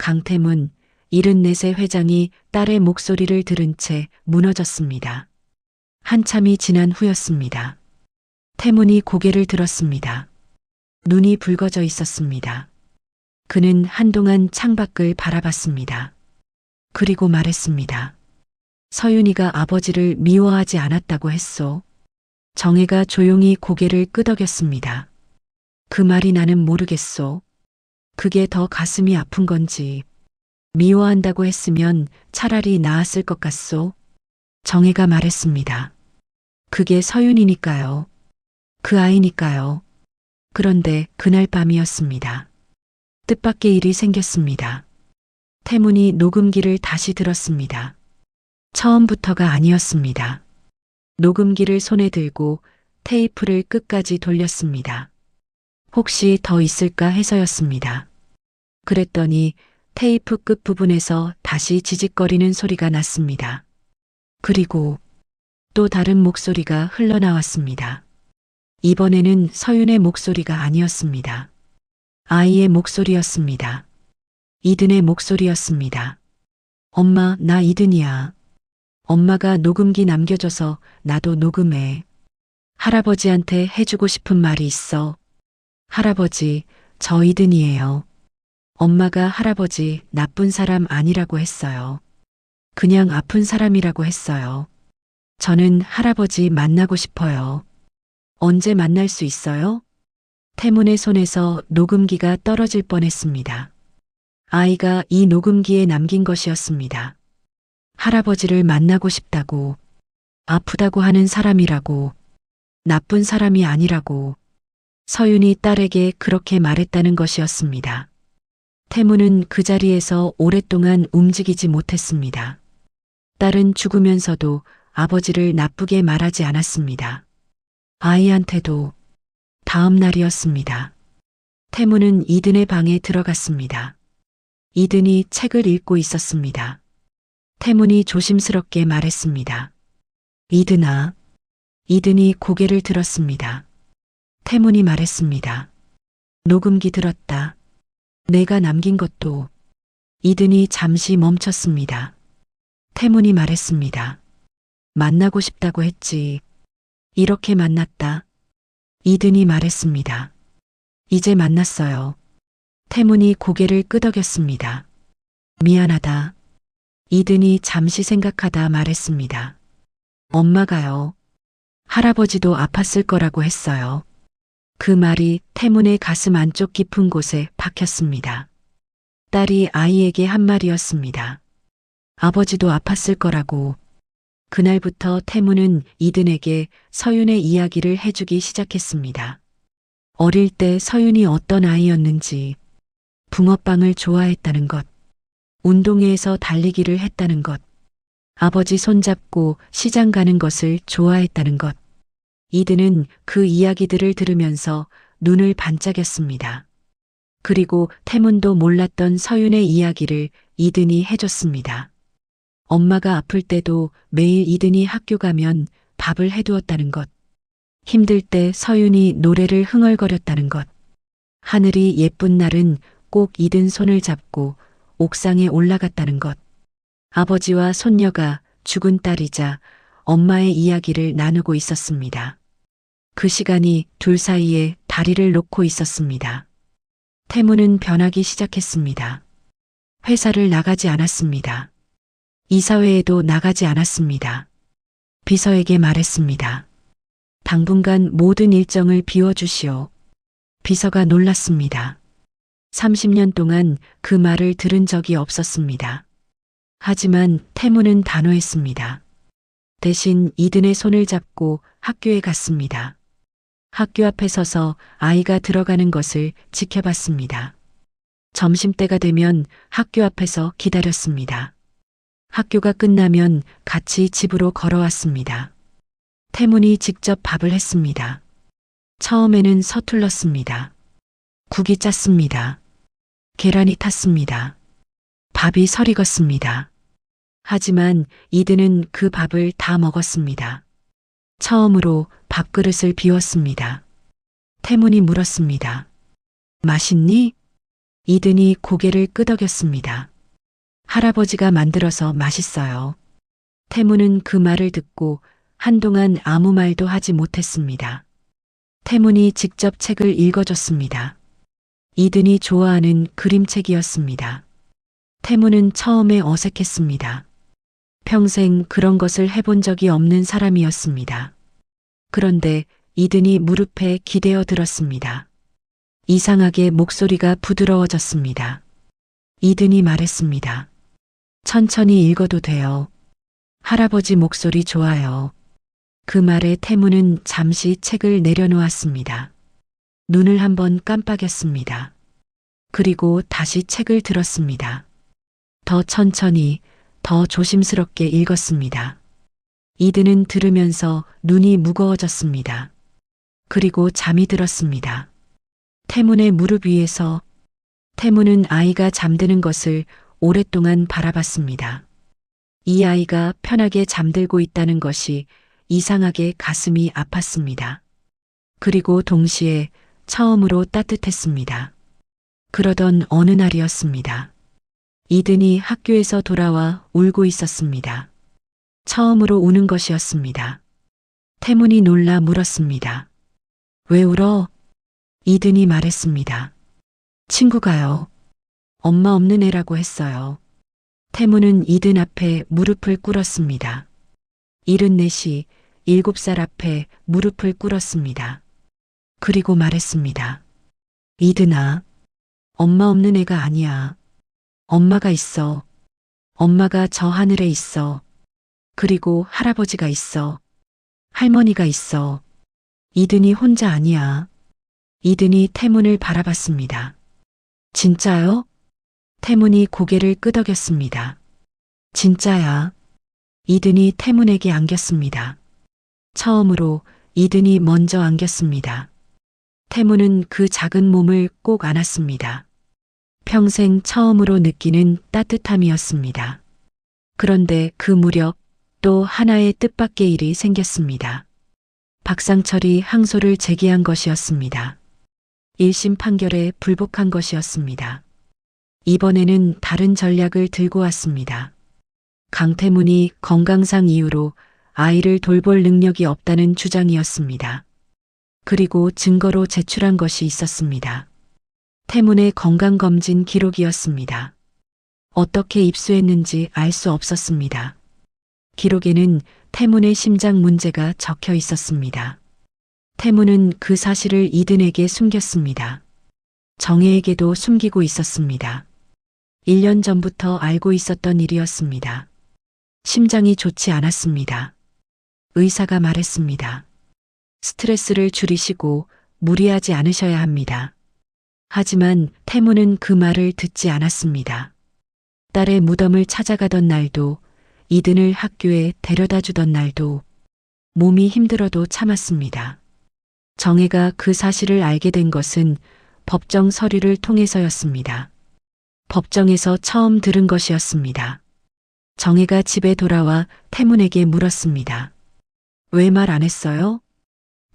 강태문 74세 회장이 딸의 목소리를 들은 채 무너졌습니다. 한참이 지난 후였습니다. 태문이 고개를 들었습니다. 눈이 붉어져 있었습니다. 그는 한동안 창밖을 바라봤습니다. 그리고 말했습니다. 서윤이가 아버지를 미워하지 않았다고 했소. 정혜가 조용히 고개를 끄덕였습니다. 그 말이 나는 모르겠소. 그게 더 가슴이 아픈 건지. 미워한다고 했으면 차라리 나았을 것 같소. 정혜가 말했습니다. 그게 서윤이니까요. 그 아이니까요. 그런데 그날 밤이었습니다. 뜻밖의 일이 생겼습니다. 태문이 녹음기를 다시 들었습니다. 처음부터가 아니었습니다. 녹음기를 손에 들고 테이프를 끝까지 돌렸습니다. 혹시 더 있을까 해서였습니다. 그랬더니 테이프 끝 부분에서 다시 지직거리는 소리가 났습니다. 그리고 또 다른 목소리가 흘러나왔습니다. 이번에는 서윤의 목소리가 아니었습니다. 아이의 목소리였습니다. 이든의 목소리였습니다. 엄마, 나 이든이야. 엄마가 녹음기 남겨줘서 나도 녹음해. 할아버지한테 해주고 싶은 말이 있어. 할아버지, 저 이든이에요. 엄마가 할아버지 나쁜 사람 아니라고 했어요. 그냥 아픈 사람이라고 했어요. 저는 할아버지 만나고 싶어요. 언제 만날 수 있어요? 태문의 손에서 녹음기가 떨어질 뻔했습니다. 아이가 이 녹음기에 남긴 것이었습니다. 할아버지를 만나고 싶다고, 아프다고 하는 사람이라고, 나쁜 사람이 아니라고, 서윤이 딸에게 그렇게 말했다는 것이었습니다. 태문은 그 자리에서 오랫동안 움직이지 못했습니다. 딸은 죽으면서도 아버지를 나쁘게 말하지 않았습니다. 아이한테도. 다음 날이었습니다. 태문은 이든의 방에 들어갔습니다. 이든이 책을 읽고 있었습니다. 태문이 조심스럽게 말했습니다. 이든아. 이든이 고개를 들었습니다. 태문이 말했습니다. 녹음기 들었다. 내가 남긴 것도 이든이 잠시 멈췄습니다. 태문이 말했습니다. 만나고 싶다고 했지. 이렇게 만났다. 이든이 말했습니다. 이제 만났어요. 태문이 고개를 끄덕였습니다. 미안하다. 이든이 잠시 생각하다 말했습니다. 엄마가요. 할아버지도 아팠을 거라고 했어요. 그 말이 태문의 가슴 안쪽 깊은 곳에 박혔습니다. 딸이 아이에게 한 말이었습니다. 아버지도 아팠을 거라고. 그날부터 태문은 이든에게 서윤의 이야기를 해주기 시작했습니다. 어릴 때 서윤이 어떤 아이였는지, 붕어빵을 좋아했다는 것, 운동회에서 달리기를 했다는 것, 아버지 손잡고 시장 가는 것을 좋아했다는 것. 이든은 그 이야기들을 들으면서 눈을 반짝였습니다. 그리고 태문도 몰랐던 서윤의 이야기를 이든이 해줬습니다. 엄마가 아플 때도 매일 이든이 학교 가면 밥을 해두었다는 것. 힘들 때 서윤이 노래를 흥얼거렸다는 것. 하늘이 예쁜 날은 꼭 이든 손을 잡고 옥상에 올라갔다는 것. 아버지와 손녀가 죽은 딸이자 엄마의 이야기를 나누고 있었습니다. 그 시간이 둘 사이에 다리를 놓고 있었습니다. 태문은 변하기 시작했습니다. 회사를 나가지 않았습니다. 이사회에도 나가지 않았습니다. 비서에게 말했습니다. 당분간 모든 일정을 비워주시오. 비서가 놀랐습니다. 30년 동안 그 말을 들은 적이 없었습니다. 하지만 태문은 단호했습니다. 대신 이든의 손을 잡고 학교에 갔습니다. 학교 앞에 서서 아이가 들어가는 것을 지켜봤습니다. 점심때가 되면 학교 앞에서 기다렸습니다. 학교가 끝나면 같이 집으로 걸어왔습니다. 태문이 직접 밥을 했습니다. 처음에는 서툴렀습니다. 국이 짰습니다. 계란이 탔습니다. 밥이 설익었습니다. 하지만 이든은 그 밥을 다 먹었습니다. 처음으로 밥그릇을 비웠습니다. 태문이 물었습니다. 맛있니? 이든이 고개를 끄덕였습니다. 할아버지가 만들어서 맛있어요. 태문은 그 말을 듣고 한동안 아무 말도 하지 못했습니다. 태문이 직접 책을 읽어줬습니다. 이든이 좋아하는 그림책이었습니다. 태문은 처음에 어색했습니다. 평생 그런 것을 해본 적이 없는 사람이었습니다. 그런데 이든이 무릎에 기대어 들었습니다. 이상하게 목소리가 부드러워졌습니다. 이든이 말했습니다. 천천히 읽어도 돼요. 할아버지 목소리 좋아요. 그 말에 태문은 잠시 책을 내려놓았습니다. 눈을 한번 깜빡였습니다. 그리고 다시 책을 들었습니다. 더 천천히, 더 조심스럽게 읽었습니다. 이든은 들으면서 눈이 무거워졌습니다. 그리고 잠이 들었습니다. 태문의 무릎 위에서 태문은 아이가 잠드는 것을 오랫동안 바라봤습니다. 이 아이가 편하게 잠들고 있다는 것이 이상하게 가슴이 아팠습니다. 그리고 동시에 처음으로 따뜻했습니다. 그러던 어느 날이었습니다. 이든이 학교에서 돌아와 울고 있었습니다. 처음으로 우는 것이었습니다. 태문이 놀라 물었습니다. 왜 울어? 이든이 말했습니다. 친구가요. 엄마 없는 애라고 했어요. 태문은 이든 앞에 무릎을 꿇었습니다. 74시 7살 앞에 무릎을 꿇었습니다. 그리고 말했습니다. 이든아, 엄마 없는 애가 아니야. 엄마가 있어. 엄마가 저 하늘에 있어. 그리고 할아버지가 있어. 할머니가 있어. 이든이 혼자 아니야. 이든이 태문을 바라봤습니다. 진짜요? 태문이 고개를 끄덕였습니다. 진짜야. 이든이 태문에게 안겼습니다. 처음으로 이든이 먼저 안겼습니다. 태문은 그 작은 몸을 꼭 안았습니다. 평생 처음으로 느끼는 따뜻함이었습니다. 그런데 그 무렵 또 하나의 뜻밖의 일이 생겼습니다. 박상철이 항소를 제기한 것이었습니다. 1심 판결에 불복한 것이었습니다. 이번에는 다른 전략을 들고 왔습니다. 강태문이 건강상 이유로 아이를 돌볼 능력이 없다는 주장이었습니다. 그리고 증거로 제출한 것이 있었습니다. 태문의 건강검진 기록이었습니다. 어떻게 입수했는지 알 수 없었습니다. 기록에는 태문의 심장 문제가 적혀 있었습니다. 태문은 그 사실을 이든에게 숨겼습니다. 정혜에게도 숨기고 있었습니다. 1년 전부터 알고 있었던 일이었습니다. 심장이 좋지 않았습니다. 의사가 말했습니다. 스트레스를 줄이시고 무리하지 않으셔야 합니다. 하지만 태문은 그 말을 듣지 않았습니다. 딸의 무덤을 찾아가던 날도, 이든을 학교에 데려다 주던 날도 몸이 힘들어도 참았습니다. 정혜가 그 사실을 알게 된 것은 법정 서류를 통해서였습니다. 법정에서 처음 들은 것이었습니다. 정혜가 집에 돌아와 태문에게 물었습니다. 왜 말 안 했어요?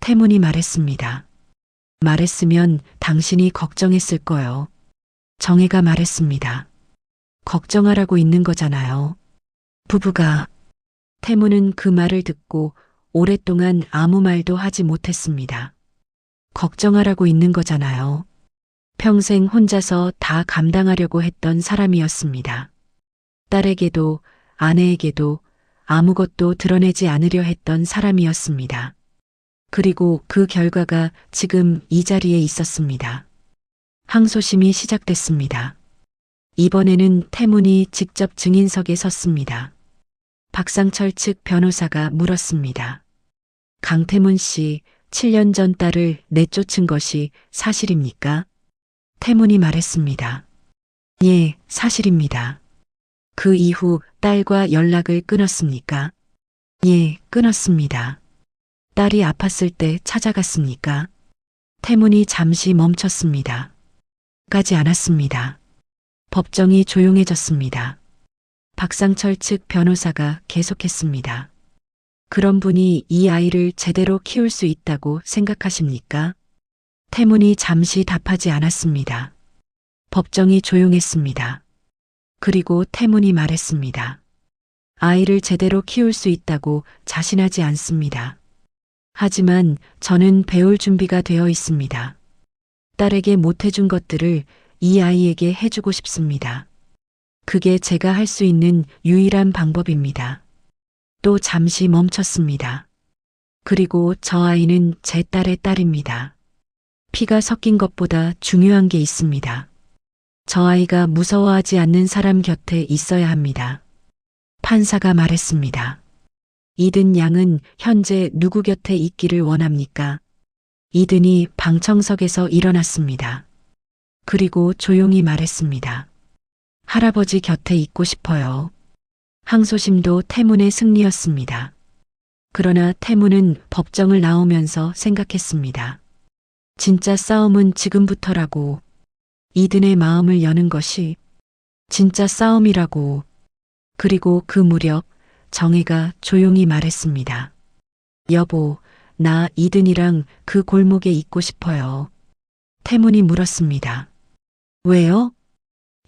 태문이 말했습니다. 말했으면 당신이 걱정했을 거요. 정혜가 말했습니다. 걱정하라고 있는 거잖아요. 부부가. 태문은 그 말을 듣고 오랫동안 아무 말도 하지 못했습니다. 걱정하라고 있는 거잖아요. 평생 혼자서 다 감당하려고 했던 사람이었습니다. 딸에게도 아내에게도 아무것도 드러내지 않으려 했던 사람이었습니다. 그리고 그 결과가 지금 이 자리에 있었습니다. 항소심이 시작됐습니다. 이번에는 태문이 직접 증인석에 섰습니다. 박상철 측 변호사가 물었습니다. 강태문 씨, 7년 전 딸을 내쫓은 것이 사실입니까? 태문이 말했습니다. 예, 사실입니다. 그 이후 딸과 연락을 끊었습니까? 예, 끊었습니다. 딸이 아팠을 때 찾아갔습니까? 태문이 잠시 멈췄습니다. 가지 않았습니다. 법정이 조용해졌습니다. 박상철 측 변호사가 계속했습니다. 그런 분이 이 아이를 제대로 키울 수 있다고 생각하십니까? 태문이 잠시 답하지 않았습니다. 법정이 조용했습니다. 그리고 태문이 말했습니다. 아이를 제대로 키울 수 있다고 자신하지 않습니다. 하지만 저는 배울 준비가 되어 있습니다. 딸에게 못해준 것들을 이 아이에게 해주고 싶습니다. 그게 제가 할 수 있는 유일한 방법입니다. 또 잠시 멈췄습니다. 그리고 저 아이는 제 딸의 딸입니다. 피가 섞인 것보다 중요한 게 있습니다. 저 아이가 무서워하지 않는 사람 곁에 있어야 합니다. 판사가 말했습니다. 이든 양은 현재 누구 곁에 있기를 원합니까? 이든이 방청석에서 일어났습니다. 그리고 조용히 말했습니다. 할아버지 곁에 있고 싶어요. 항소심도 태문의 승리였습니다. 그러나 태문은 법정을 나오면서 생각했습니다. 진짜 싸움은 지금부터라고. 이든의 마음을 여는 것이 진짜 싸움이라고. 그리고 그 무렵 정혜가 조용히 말했습니다. 여보, 나 이든이랑 그 골목에 있고 싶어요. 태문이 물었습니다. 왜요?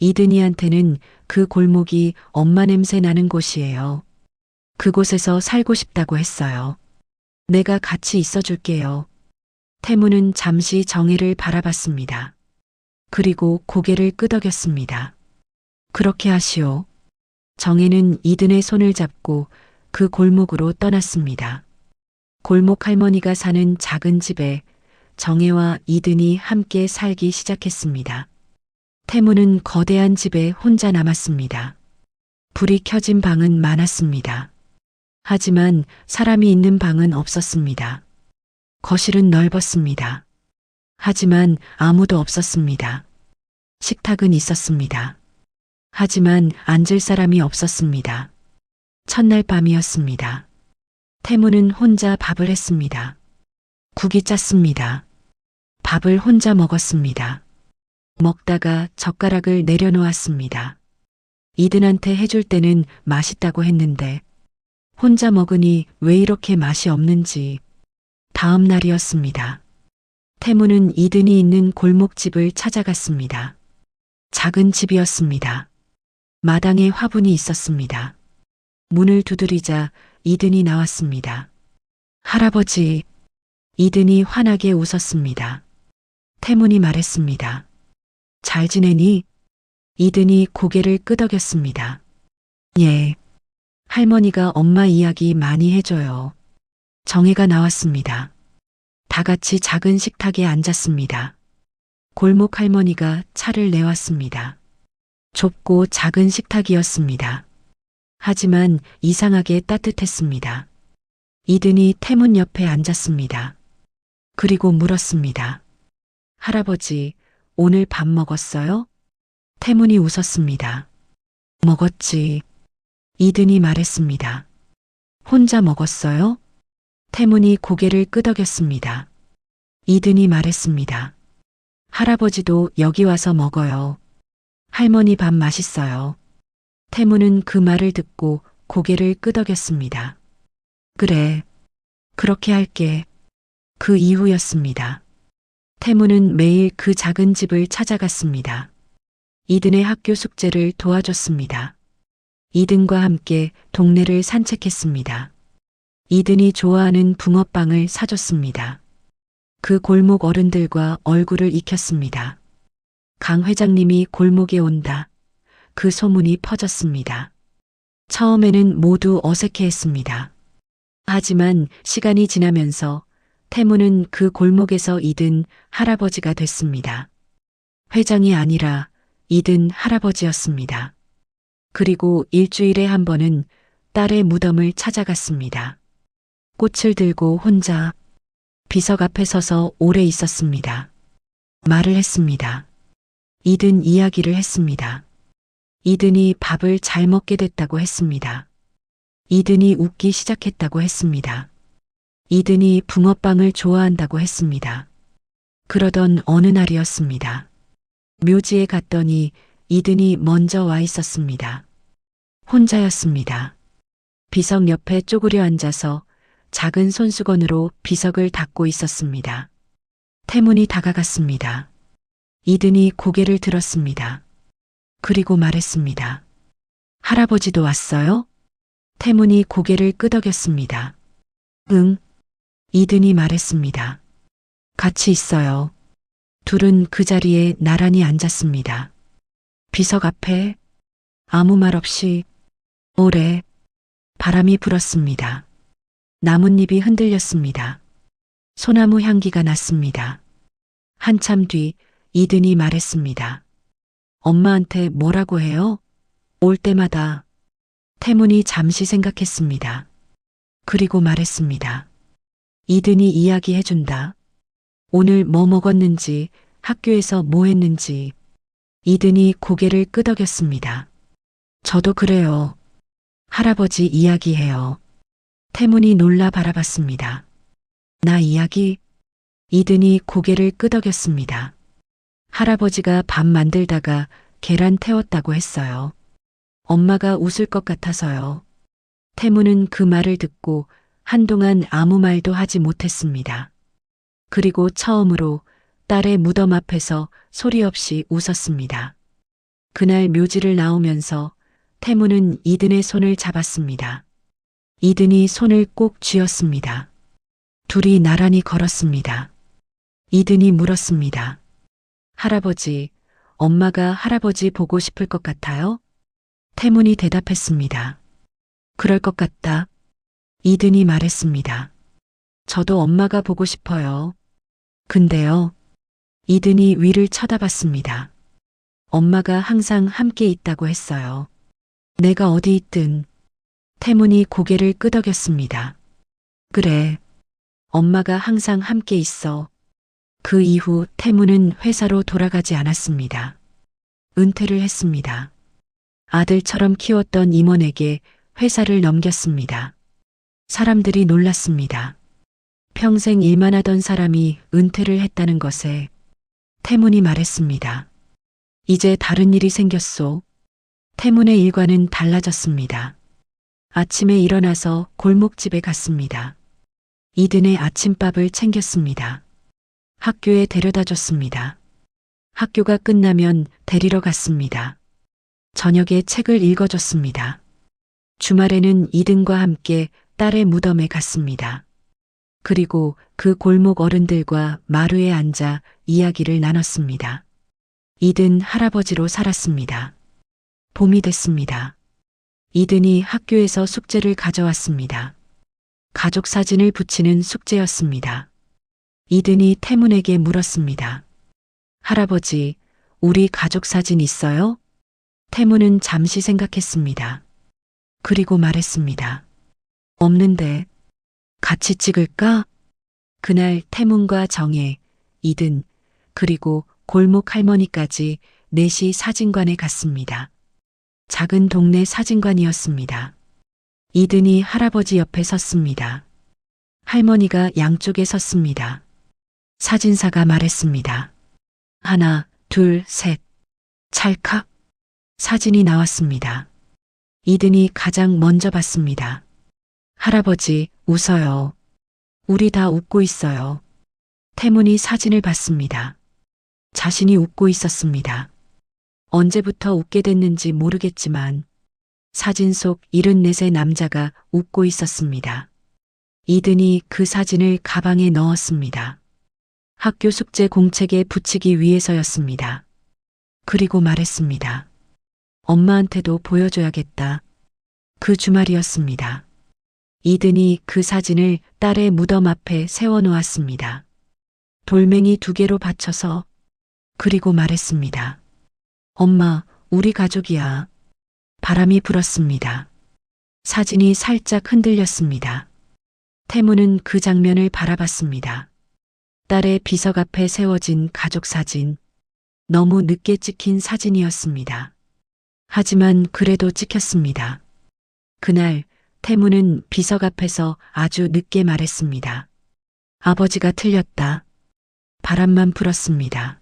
이든이한테는 그 골목이 엄마 냄새 나는 곳이에요. 그곳에서 살고 싶다고 했어요. 내가 같이 있어줄게요. 태문은 잠시 정혜를 바라봤습니다. 그리고 고개를 끄덕였습니다. 그렇게 하시오. 정혜는 이든의 손을 잡고 그 골목으로 떠났습니다. 골목 할머니가 사는 작은 집에 정혜와 이든이 함께 살기 시작했습니다. 태문은 거대한 집에 혼자 남았습니다. 불이 켜진 방은 많았습니다. 하지만 사람이 있는 방은 없었습니다. 거실은 넓었습니다. 하지만 아무도 없었습니다. 식탁은 있었습니다. 하지만 앉을 사람이 없었습니다. 첫날 밤이었습니다. 태문은 혼자 밥을 했습니다. 국이 짰습니다. 밥을 혼자 먹었습니다. 먹다가 젓가락을 내려놓았습니다. 이든한테 해줄 때는 맛있다고 했는데 혼자 먹으니 왜 이렇게 맛이 없는지. 다음 날이었습니다. 태문은 이든이 있는 골목집을 찾아갔습니다. 작은 집이었습니다. 마당에 화분이 있었습니다. 문을 두드리자 이든이 나왔습니다. 할아버지, 이든이 환하게 웃었습니다. 태문이 말했습니다. 잘 지내니? 이든이 고개를 끄덕였습니다. 예. 할머니가 엄마 이야기 많이 해줘요. 정혜가 나왔습니다. 다 같이 작은 식탁에 앉았습니다. 골목 할머니가 차를 내왔습니다. 좁고 작은 식탁이었습니다. 하지만 이상하게 따뜻했습니다. 이든이 태문 옆에 앉았습니다. 그리고 물었습니다. 할아버지, 오늘 밥 먹었어요? 태문이 웃었습니다. 먹었지. 이든이 말했습니다. 혼자 먹었어요? 태문이 고개를 끄덕였습니다. 이든이 말했습니다. 할아버지도 여기 와서 먹어요. 할머니 밥 맛있어요. 태문은 그 말을 듣고 고개를 끄덕였습니다. 그래, 그렇게 할게. 그 이후였습니다. 태문은 매일 그 작은 집을 찾아갔습니다. 이든의 학교 숙제를 도와줬습니다. 이든과 함께 동네를 산책했습니다. 이든이 좋아하는 붕어빵을 사줬습니다. 그 골목 어른들과 얼굴을 익혔습니다. 강 회장님이 골목에 온다. 그 소문이 퍼졌습니다. 처음에는 모두 어색해했습니다. 하지만 시간이 지나면서 태문은 그 골목에서 이든 할아버지가 됐습니다. 회장이 아니라 이든 할아버지였습니다. 그리고 일주일에 한 번은 딸의 무덤을 찾아갔습니다. 꽃을 들고 혼자 비석 앞에 서서 오래 있었습니다. 말을 했습니다. 이든 이야기를 했습니다. 이든이 밥을 잘 먹게 됐다고 했습니다. 이든이 웃기 시작했다고 했습니다. 이든이 붕어빵을 좋아한다고 했습니다. 그러던 어느 날이었습니다. 묘지에 갔더니 이든이 먼저 와 있었습니다. 혼자였습니다. 비석 옆에 쪼그려 앉아서 작은 손수건으로 비석을 닦고 있었습니다. 태문이 다가갔습니다. 이든이 고개를 들었습니다. 그리고 말했습니다. 할아버지도 왔어요? 태문이 고개를 끄덕였습니다. 응. 이든이 말했습니다. 같이 있어요. 둘은 그 자리에 나란히 앉았습니다. 비석 앞에 아무 말 없이 오래 바람이 불었습니다. 나뭇잎이 흔들렸습니다. 소나무 향기가 났습니다. 한참 뒤 이든이 말했습니다. 엄마한테 뭐라고 해요? 올 때마다. 태문이 잠시 생각했습니다. 그리고 말했습니다. 이든이 이야기해준다. 오늘 뭐 먹었는지, 학교에서 뭐 했는지. 이든이 고개를 끄덕였습니다. 저도 그래요. 할아버지 이야기해요. 태문이 놀라 바라봤습니다. 나 이야기? 이든이 고개를 끄덕였습니다. 할아버지가 밥 만들다가 계란 태웠다고 했어요. 엄마가 웃을 것 같아서요. 태문은 그 말을 듣고 한동안 아무 말도 하지 못했습니다. 그리고 처음으로 딸의 무덤 앞에서 소리 없이 웃었습니다. 그날 묘지를 나오면서 태문은 이든의 손을 잡았습니다. 이든이 손을 꼭 쥐었습니다. 둘이 나란히 걸었습니다. 이든이 물었습니다. 할아버지, 엄마가 할아버지 보고 싶을 것 같아요? 태문이 대답했습니다. 그럴 것 같다. 이든이 말했습니다. 저도 엄마가 보고 싶어요. 근데요. 이든이 위를 쳐다봤습니다. 엄마가 항상 함께 있다고 했어요. 내가 어디 있든. 태문이 고개를 끄덕였습니다. 그래. 엄마가 항상 함께 있어. 그 이후 태문은 회사로 돌아가지 않았습니다. 은퇴를 했습니다. 아들처럼 키웠던 임원에게 회사를 넘겼습니다. 사람들이 놀랐습니다. 평생 일만 하던 사람이 은퇴를 했다는 것에 태문이 말했습니다. 이제 다른 일이 생겼소. 태문의 일과는 달라졌습니다. 아침에 일어나서 골목집에 갔습니다. 이든의 아침밥을 챙겼습니다. 학교에 데려다 줬습니다. 학교가 끝나면 데리러 갔습니다. 저녁에 책을 읽어줬습니다. 주말에는 이든과 함께 딸의 무덤에 갔습니다. 그리고 그 골목 어른들과 마루에 앉아 이야기를 나눴습니다. 이든 할아버지로 살았습니다. 봄이 됐습니다. 이든이 학교에서 숙제를 가져왔습니다. 가족 사진을 붙이는 숙제였습니다. 이든이 태문에게 물었습니다. 할아버지, 우리 가족 사진 있어요? 태문은 잠시 생각했습니다. 그리고 말했습니다. 없는데, 같이 찍을까? 그날 태문과 정혜, 이든, 그리고 골목 할머니까지 넷이 사진관에 갔습니다. 작은 동네 사진관이었습니다. 이든이 할아버지 옆에 섰습니다. 할머니가 양쪽에 섰습니다. 사진사가 말했습니다. 하나, 둘, 셋. 찰칵. 사진이 나왔습니다. 이든이 가장 먼저 봤습니다. 할아버지, 웃어요. 우리 다 웃고 있어요. 태문이 사진을 봤습니다. 자신이 웃고 있었습니다. 언제부터 웃게 됐는지 모르겠지만 사진 속 74의 남자가 웃고 있었습니다. 이든이 그 사진을 가방에 넣었습니다. 학교 숙제 공책에 붙이기 위해서였습니다. 그리고 말했습니다. 엄마한테도 보여줘야겠다. 그 주말이었습니다. 이든이 그 사진을 딸의 무덤 앞에 세워놓았습니다. 돌멩이 2개로 받쳐서 그리고 말했습니다. 엄마, 우리 가족이야. 바람이 불었습니다. 사진이 살짝 흔들렸습니다. 태무는 그 장면을 바라봤습니다. 딸의 비석 앞에 세워진 가족 사진. 너무 늦게 찍힌 사진이었습니다. 하지만 그래도 찍혔습니다. 그날 태무는 비석 앞에서 아주 늦게 말했습니다. 아버지가 틀렸다. 바람만 불었습니다.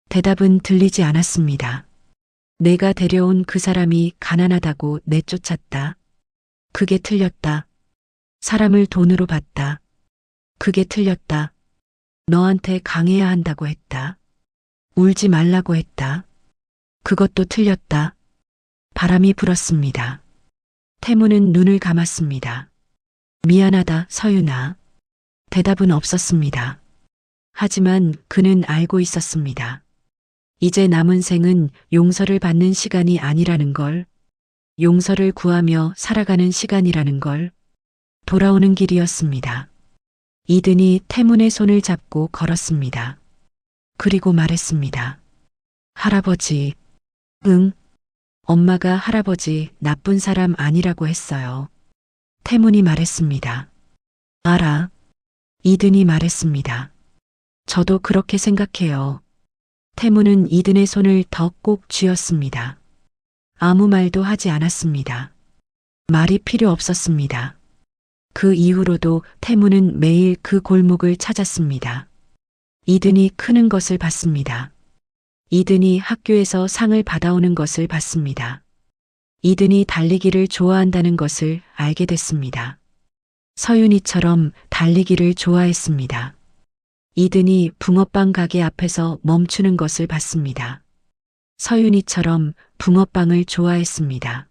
대답은 들리지 않았습니다. 내가 데려온 그 사람이 가난하다고 내쫓았다. 그게 틀렸다. 사람을 돈으로 봤다. 그게 틀렸다. 너한테 강해야 한다고 했다. 울지 말라고 했다. 그것도 틀렸다. 바람이 불었습니다. 태무는 눈을 감았습니다. 미안하다, 서윤아. 대답은 없었습니다. 하지만 그는 알고 있었습니다. 이제 남은 생은 용서를 받는 시간이 아니라는 걸, 용서를 구하며 살아가는 시간이라는 걸, 돌아오는 길이었습니다. 이든이 태문의 손을 잡고 걸었습니다. 그리고 말했습니다. 할아버지, 응. 엄마가 할아버지 나쁜 사람 아니라고 했어요. 태문이 말했습니다. 알아. 이든이 말했습니다. 저도 그렇게 생각해요. 태문은 이든의 손을 더 꼭 쥐었습니다. 아무 말도 하지 않았습니다. 말이 필요 없었습니다. 그 이후로도 태문은 매일 그 골목을 찾았습니다. 이든이 크는 것을 봤습니다. 이든이 학교에서 상을 받아오는 것을 봤습니다. 이든이 달리기를 좋아한다는 것을 알게 됐습니다. 서윤이처럼 달리기를 좋아했습니다. 이든이 붕어빵 가게 앞에서 멈추는 것을 봤습니다. 서윤이처럼 붕어빵을 좋아했습니다.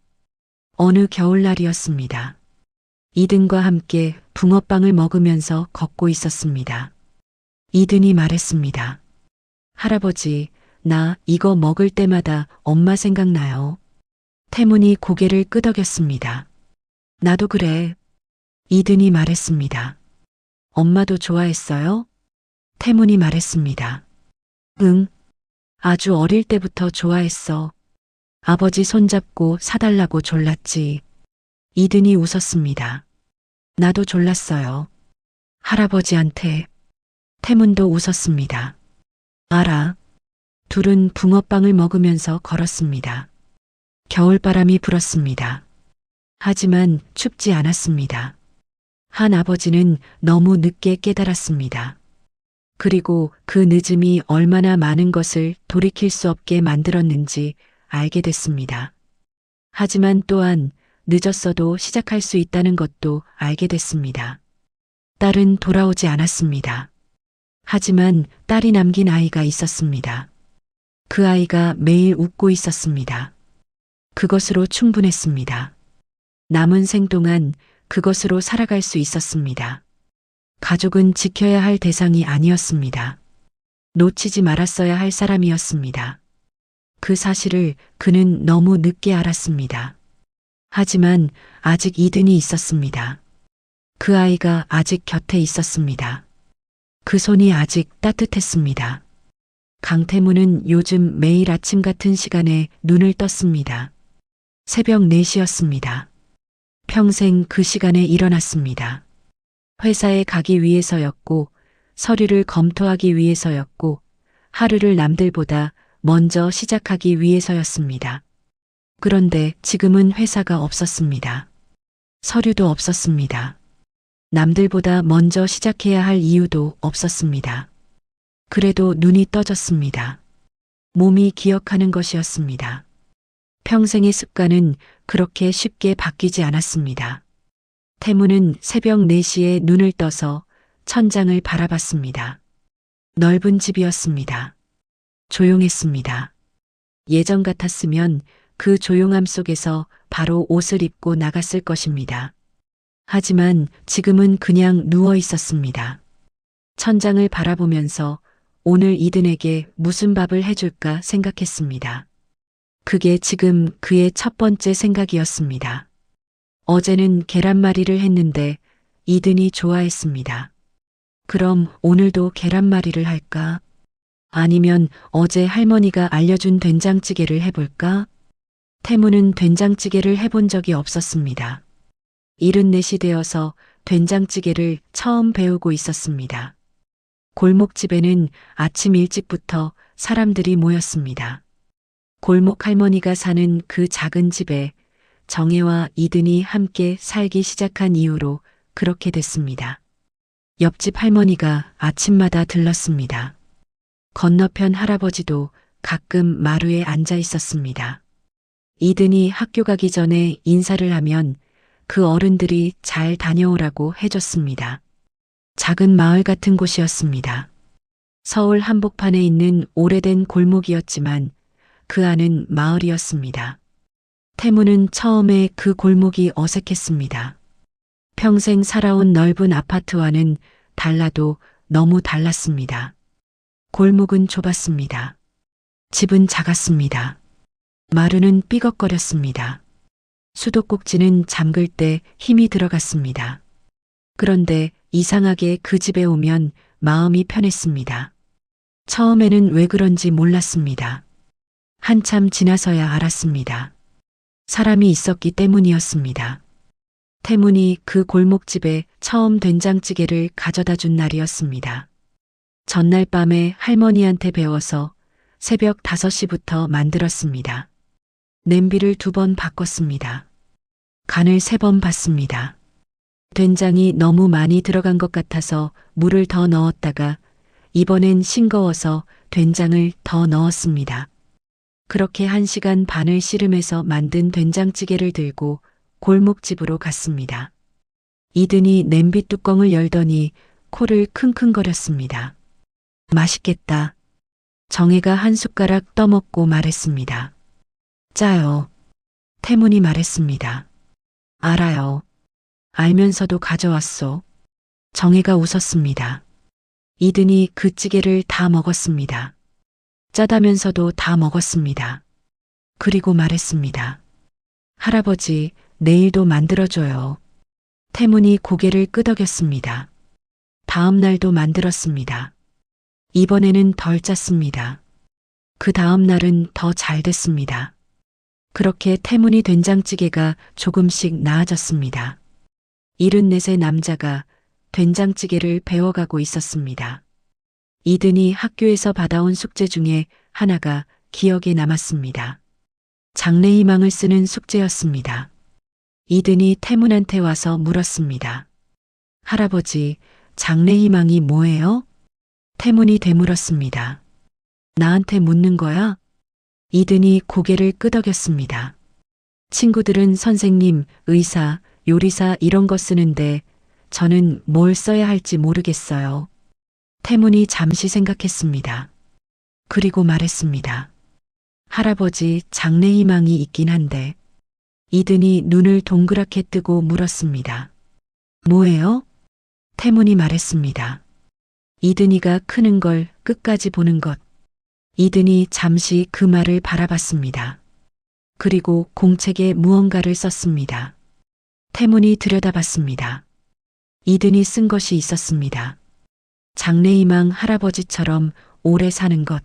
어느 겨울날이었습니다. 이든과 함께 붕어빵을 먹으면서 걷고 있었습니다. 이든이 말했습니다. 할아버지, 나 이거 먹을 때마다 엄마 생각나요. 태문이 고개를 끄덕였습니다. 나도 그래. 이든이 말했습니다. 엄마도 좋아했어요? 태문이 말했습니다. 응. 아주 어릴 때부터 좋아했어. 아버지 손잡고 사달라고 졸랐지. 이든이 웃었습니다. 나도 졸랐어요. 할아버지한테. 태문도 웃었습니다. 알아. 둘은 붕어빵을 먹으면서 걸었습니다. 겨울바람이 불었습니다. 하지만 춥지 않았습니다. 한 아버지는 너무 늦게 깨달았습니다. 그리고 그 늦음이 얼마나 많은 것을 돌이킬 수 없게 만들었는지 알게 됐습니다. 하지만 또한 늦었어도 시작할 수 있다는 것도 알게 됐습니다. 딸은 돌아오지 않았습니다. 하지만 딸이 남긴 아이가 있었습니다. 그 아이가 매일 웃고 있었습니다. 그것으로 충분했습니다. 남은 생 동안 그것으로 살아갈 수 있었습니다. 가족은 지켜야 할 대상이 아니었습니다. 놓치지 말았어야 할 사람이었습니다. 그 사실을 그는 너무 늦게 알았습니다. 하지만 아직 이든이 있었습니다. 그 아이가 아직 곁에 있었습니다. 그 손이 아직 따뜻했습니다. 강태무는 요즘 매일 아침 같은 시간에 눈을 떴습니다. 새벽 4시였습니다. 평생 그 시간에 일어났습니다. 회사에 가기 위해서였고, 서류를 검토하기 위해서였고, 하루를 남들보다 먼저 시작하기 위해서였습니다. 그런데 지금은 회사가 없었습니다. 서류도 없었습니다. 남들보다 먼저 시작해야 할 이유도 없었습니다. 그래도 눈이 떠졌습니다. 몸이 기억하는 것이었습니다. 평생의 습관은 그렇게 쉽게 바뀌지 않았습니다. 태무는 새벽 4시에 눈을 떠서 천장을 바라봤습니다. 넓은 집이었습니다. 조용했습니다. 예전 같았으면 그 조용함 속에서 바로 옷을 입고 나갔을 것입니다. 하지만 지금은 그냥 누워 있었습니다. 천장을 바라보면서 오늘 이든에게 무슨 밥을 해줄까 생각했습니다. 그게 지금 그의 첫 번째 생각이었습니다. 어제는 계란말이를 했는데 이든이 좋아했습니다. 그럼 오늘도 계란말이를 할까? 아니면 어제 할머니가 알려준 된장찌개를 해볼까? 태무는 된장찌개를 해본 적이 없었습니다. 74이 되어서 된장찌개를 처음 배우고 있었습니다. 골목집에는 아침 일찍부터 사람들이 모였습니다. 골목 할머니가 사는 그 작은 집에 정혜와 이든이 함께 살기 시작한 이후로 그렇게 됐습니다. 옆집 할머니가 아침마다 들렀습니다. 건너편 할아버지도 가끔 마루에 앉아 있었습니다. 이든이 학교 가기 전에 인사를 하면 그 어른들이 잘 다녀오라고 해줬습니다. 작은 마을 같은 곳이었습니다. 서울 한복판에 있는 오래된 골목이었지만 그 안은 마을이었습니다. 태무는 처음에 그 골목이 어색했습니다. 평생 살아온 넓은 아파트와는 달라도 너무 달랐습니다. 골목은 좁았습니다. 집은 작았습니다. 마루는 삐걱거렸습니다. 수도꼭지는 잠글 때 힘이 들어갔습니다. 그런데 이상하게 그 집에 오면 마음이 편했습니다. 처음에는 왜 그런지 몰랐습니다. 한참 지나서야 알았습니다. 사람이 있었기 때문이었습니다. 태문이 그 골목집에 처음 된장찌개를 가져다 준 날이었습니다. 전날 밤에 할머니한테 배워서 새벽 5시부터 만들었습니다. 냄비를 2번 바꿨습니다. 간을 3번 봤습니다. 된장이 너무 많이 들어간 것 같아서 물을 더 넣었다가 이번엔 싱거워서 된장을 더 넣었습니다. 그렇게 1시간 반을 씨름해서 만든 된장찌개를 들고 골목집으로 갔습니다. 이든이 냄비 뚜껑을 열더니 코를 킁킁거렸습니다. 맛있겠다. 정혜가 한 숟가락 떠먹고 말했습니다. 짜요. 태문이 말했습니다. 알아요. 알면서도 가져왔소. 정혜가 웃었습니다. 이든이 그 찌개를 다 먹었습니다. 짜다면서도 다 먹었습니다. 그리고 말했습니다. 할아버지, 내일도 만들어줘요. 태문이 고개를 끄덕였습니다. 다음 날도 만들었습니다. 이번에는 덜 짰습니다. 그 다음 날은 더 잘 됐습니다. 그렇게 태문이 된장찌개가 조금씩 나아졌습니다. 74세 남자가 된장찌개를 배워가고 있었습니다. 이든이 학교에서 받아온 숙제 중에 하나가 기억에 남았습니다. 장래희망을 쓰는 숙제였습니다. 이든이 태문한테 와서 물었습니다. 할아버지, 장래희망이 뭐예요? 태문이 되물었습니다. 나한테 묻는 거야? 이든이 고개를 끄덕였습니다. 친구들은 선생님, 의사, 요리사 이런 거 쓰는데 저는 뭘 써야 할지 모르겠어요. 태문이 잠시 생각했습니다. 그리고 말했습니다. 할아버지, 장래 희망이 있긴 한데. 이든이 눈을 동그랗게 뜨고 물었습니다. 뭐예요? 태문이 말했습니다. 이든이가 크는 걸 끝까지 보는 것. 이든이 잠시 그 말을 바라봤습니다. 그리고 공책에 무언가를 썼습니다. 태문이 들여다봤습니다. 이든이 쓴 것이 있었습니다. 장래희망 할아버지처럼 오래 사는 것.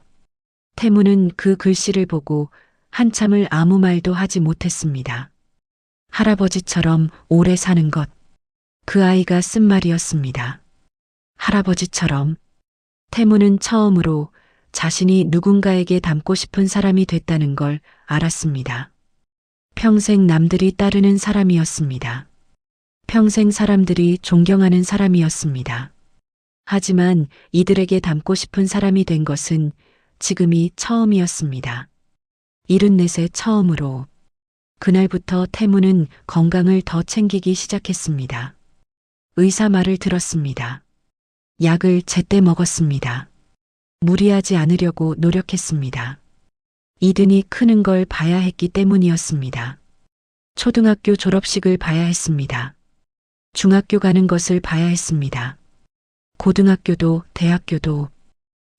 태문은 그 글씨를 보고 한참을 아무 말도 하지 못했습니다. 할아버지처럼 오래 사는 것. 그 아이가 쓴 말이었습니다. 할아버지처럼. 태문은 처음으로 자신이 누군가에게 닮고 싶은 사람이 됐다는 걸 알았습니다. 평생 남들이 따르는 사람이었습니다. 평생 사람들이 존경하는 사람이었습니다. 하지만 이들에게 닮고 싶은 사람이 된 것은 지금이 처음이었습니다. 74세 처음으로. 그날부터 태무는 건강을 더 챙기기 시작했습니다. 의사 말을 들었습니다. 약을 제때 먹었습니다. 무리하지 않으려고 노력했습니다. 이든이 크는 걸 봐야 했기 때문이었습니다. 초등학교 졸업식을 봐야 했습니다. 중학교 가는 것을 봐야 했습니다. 고등학교도 대학교도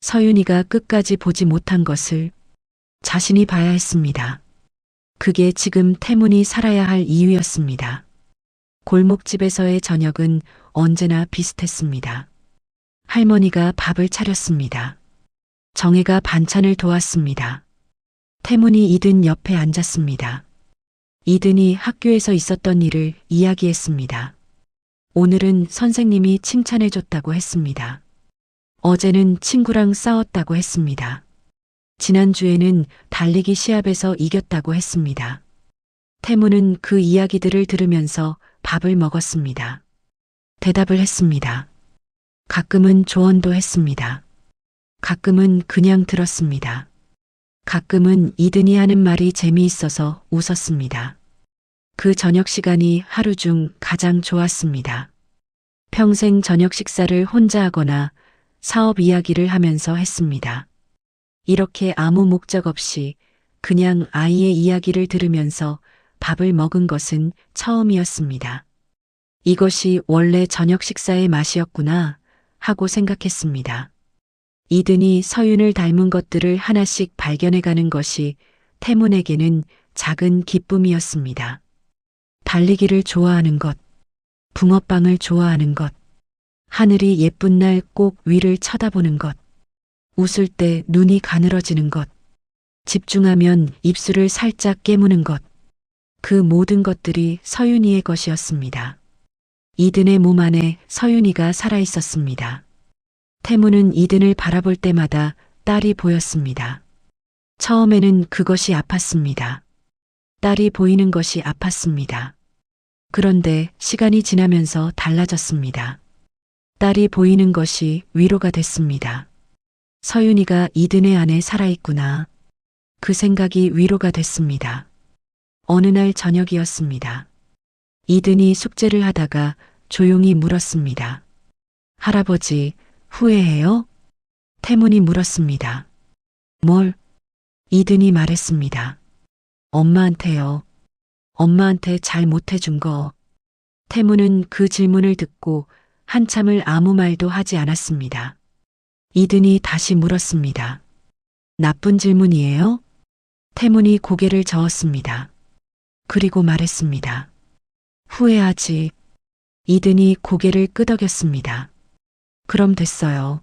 서윤이가 끝까지 보지 못한 것을 자신이 봐야 했습니다. 그게 지금 태문이 살아야 할 이유였습니다. 골목집에서의 저녁은 언제나 비슷했습니다. 할머니가 밥을 차렸습니다. 정혜가 반찬을 도왔습니다. 태문이 이든 옆에 앉았습니다. 이든이 학교에서 있었던 일을 이야기했습니다. 오늘은 선생님이 칭찬해줬다고 했습니다. 어제는 친구랑 싸웠다고 했습니다. 지난주에는 달리기 시합에서 이겼다고 했습니다. 태무는 그 이야기들을 들으면서 밥을 먹었습니다. 대답을 했습니다. 가끔은 조언도 했습니다. 가끔은 그냥 들었습니다. 가끔은 이든이 하는 말이 재미있어서 웃었습니다. 그 저녁 시간이 하루 중 가장 좋았습니다. 평생 저녁 식사를 혼자 하거나 사업 이야기를 하면서 했습니다. 이렇게 아무 목적 없이 그냥 아이의 이야기를 들으면서 밥을 먹은 것은 처음이었습니다. 이것이 원래 저녁 식사의 맛이었구나 하고 생각했습니다. 이든이 서윤을 닮은 것들을 하나씩 발견해가는 것이 태문에게는 작은 기쁨이었습니다. 달리기를 좋아하는 것, 붕어빵을 좋아하는 것, 하늘이 예쁜 날 꼭 위를 쳐다보는 것, 웃을 때 눈이 가늘어지는 것, 집중하면 입술을 살짝 깨무는 것, 그 모든 것들이 서윤이의 것이었습니다. 이든의 몸 안에 서윤이가 살아있었습니다. 태무는 이든을 바라볼 때마다 딸이 보였습니다. 처음에는 그것이 아팠습니다. 딸이 보이는 것이 아팠습니다. 그런데 시간이 지나면서 달라졌습니다. 딸이 보이는 것이 위로가 됐습니다. 서윤이가 이든의 안에 살아있구나. 그 생각이 위로가 됐습니다. 어느 날 저녁이었습니다. 이든이 숙제를 하다가 조용히 물었습니다. 할아버지, 후회해요? 태문이 물었습니다. 뭘? 이든이 말했습니다. 엄마한테요. 엄마한테 잘 못해준 거. 태문은 그 질문을 듣고 한참을 아무 말도 하지 않았습니다. 이든이 다시 물었습니다. 나쁜 질문이에요? 태문이 고개를 저었습니다. 그리고 말했습니다. 후회하지. 이든이 고개를 끄덕였습니다. 그럼 됐어요.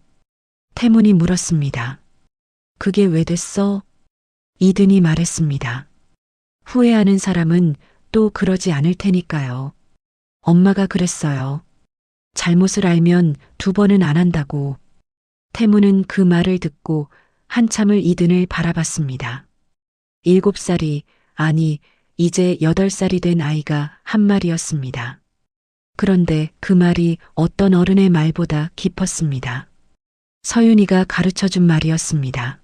태문이 물었습니다. 그게 왜 됐어? 이든이 말했습니다. 후회하는 사람은 또 그러지 않을 테니까요. 엄마가 그랬어요. 잘못을 알면 2번은 안 한다고. 태문은 그 말을 듣고 한참을 이든을 바라봤습니다. 7살이, 아니, 이제 8살이 된 아이가 한 말이었습니다. 그런데 그 말이 어떤 어른의 말보다 깊었습니다. 서윤이가 가르쳐준 말이었습니다.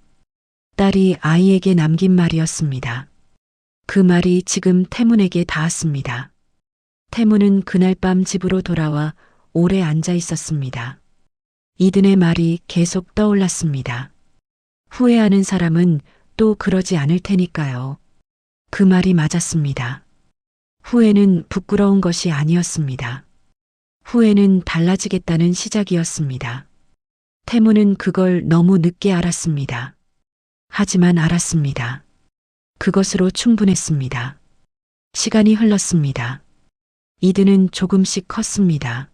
딸이 아이에게 남긴 말이었습니다. 그 말이 지금 태문에게 닿았습니다. 태문은 그날 밤 집으로 돌아와 오래 앉아 있었습니다. 이든의 말이 계속 떠올랐습니다. 후회하는 사람은 또 그러지 않을 테니까요. 그 말이 맞았습니다. 후회는 부끄러운 것이 아니었습니다. 후회는 달라지겠다는 시작이었습니다. 태무는 그걸 너무 늦게 알았습니다. 하지만 알았습니다. 그것으로 충분했습니다. 시간이 흘렀습니다. 이든은 조금씩 컸습니다.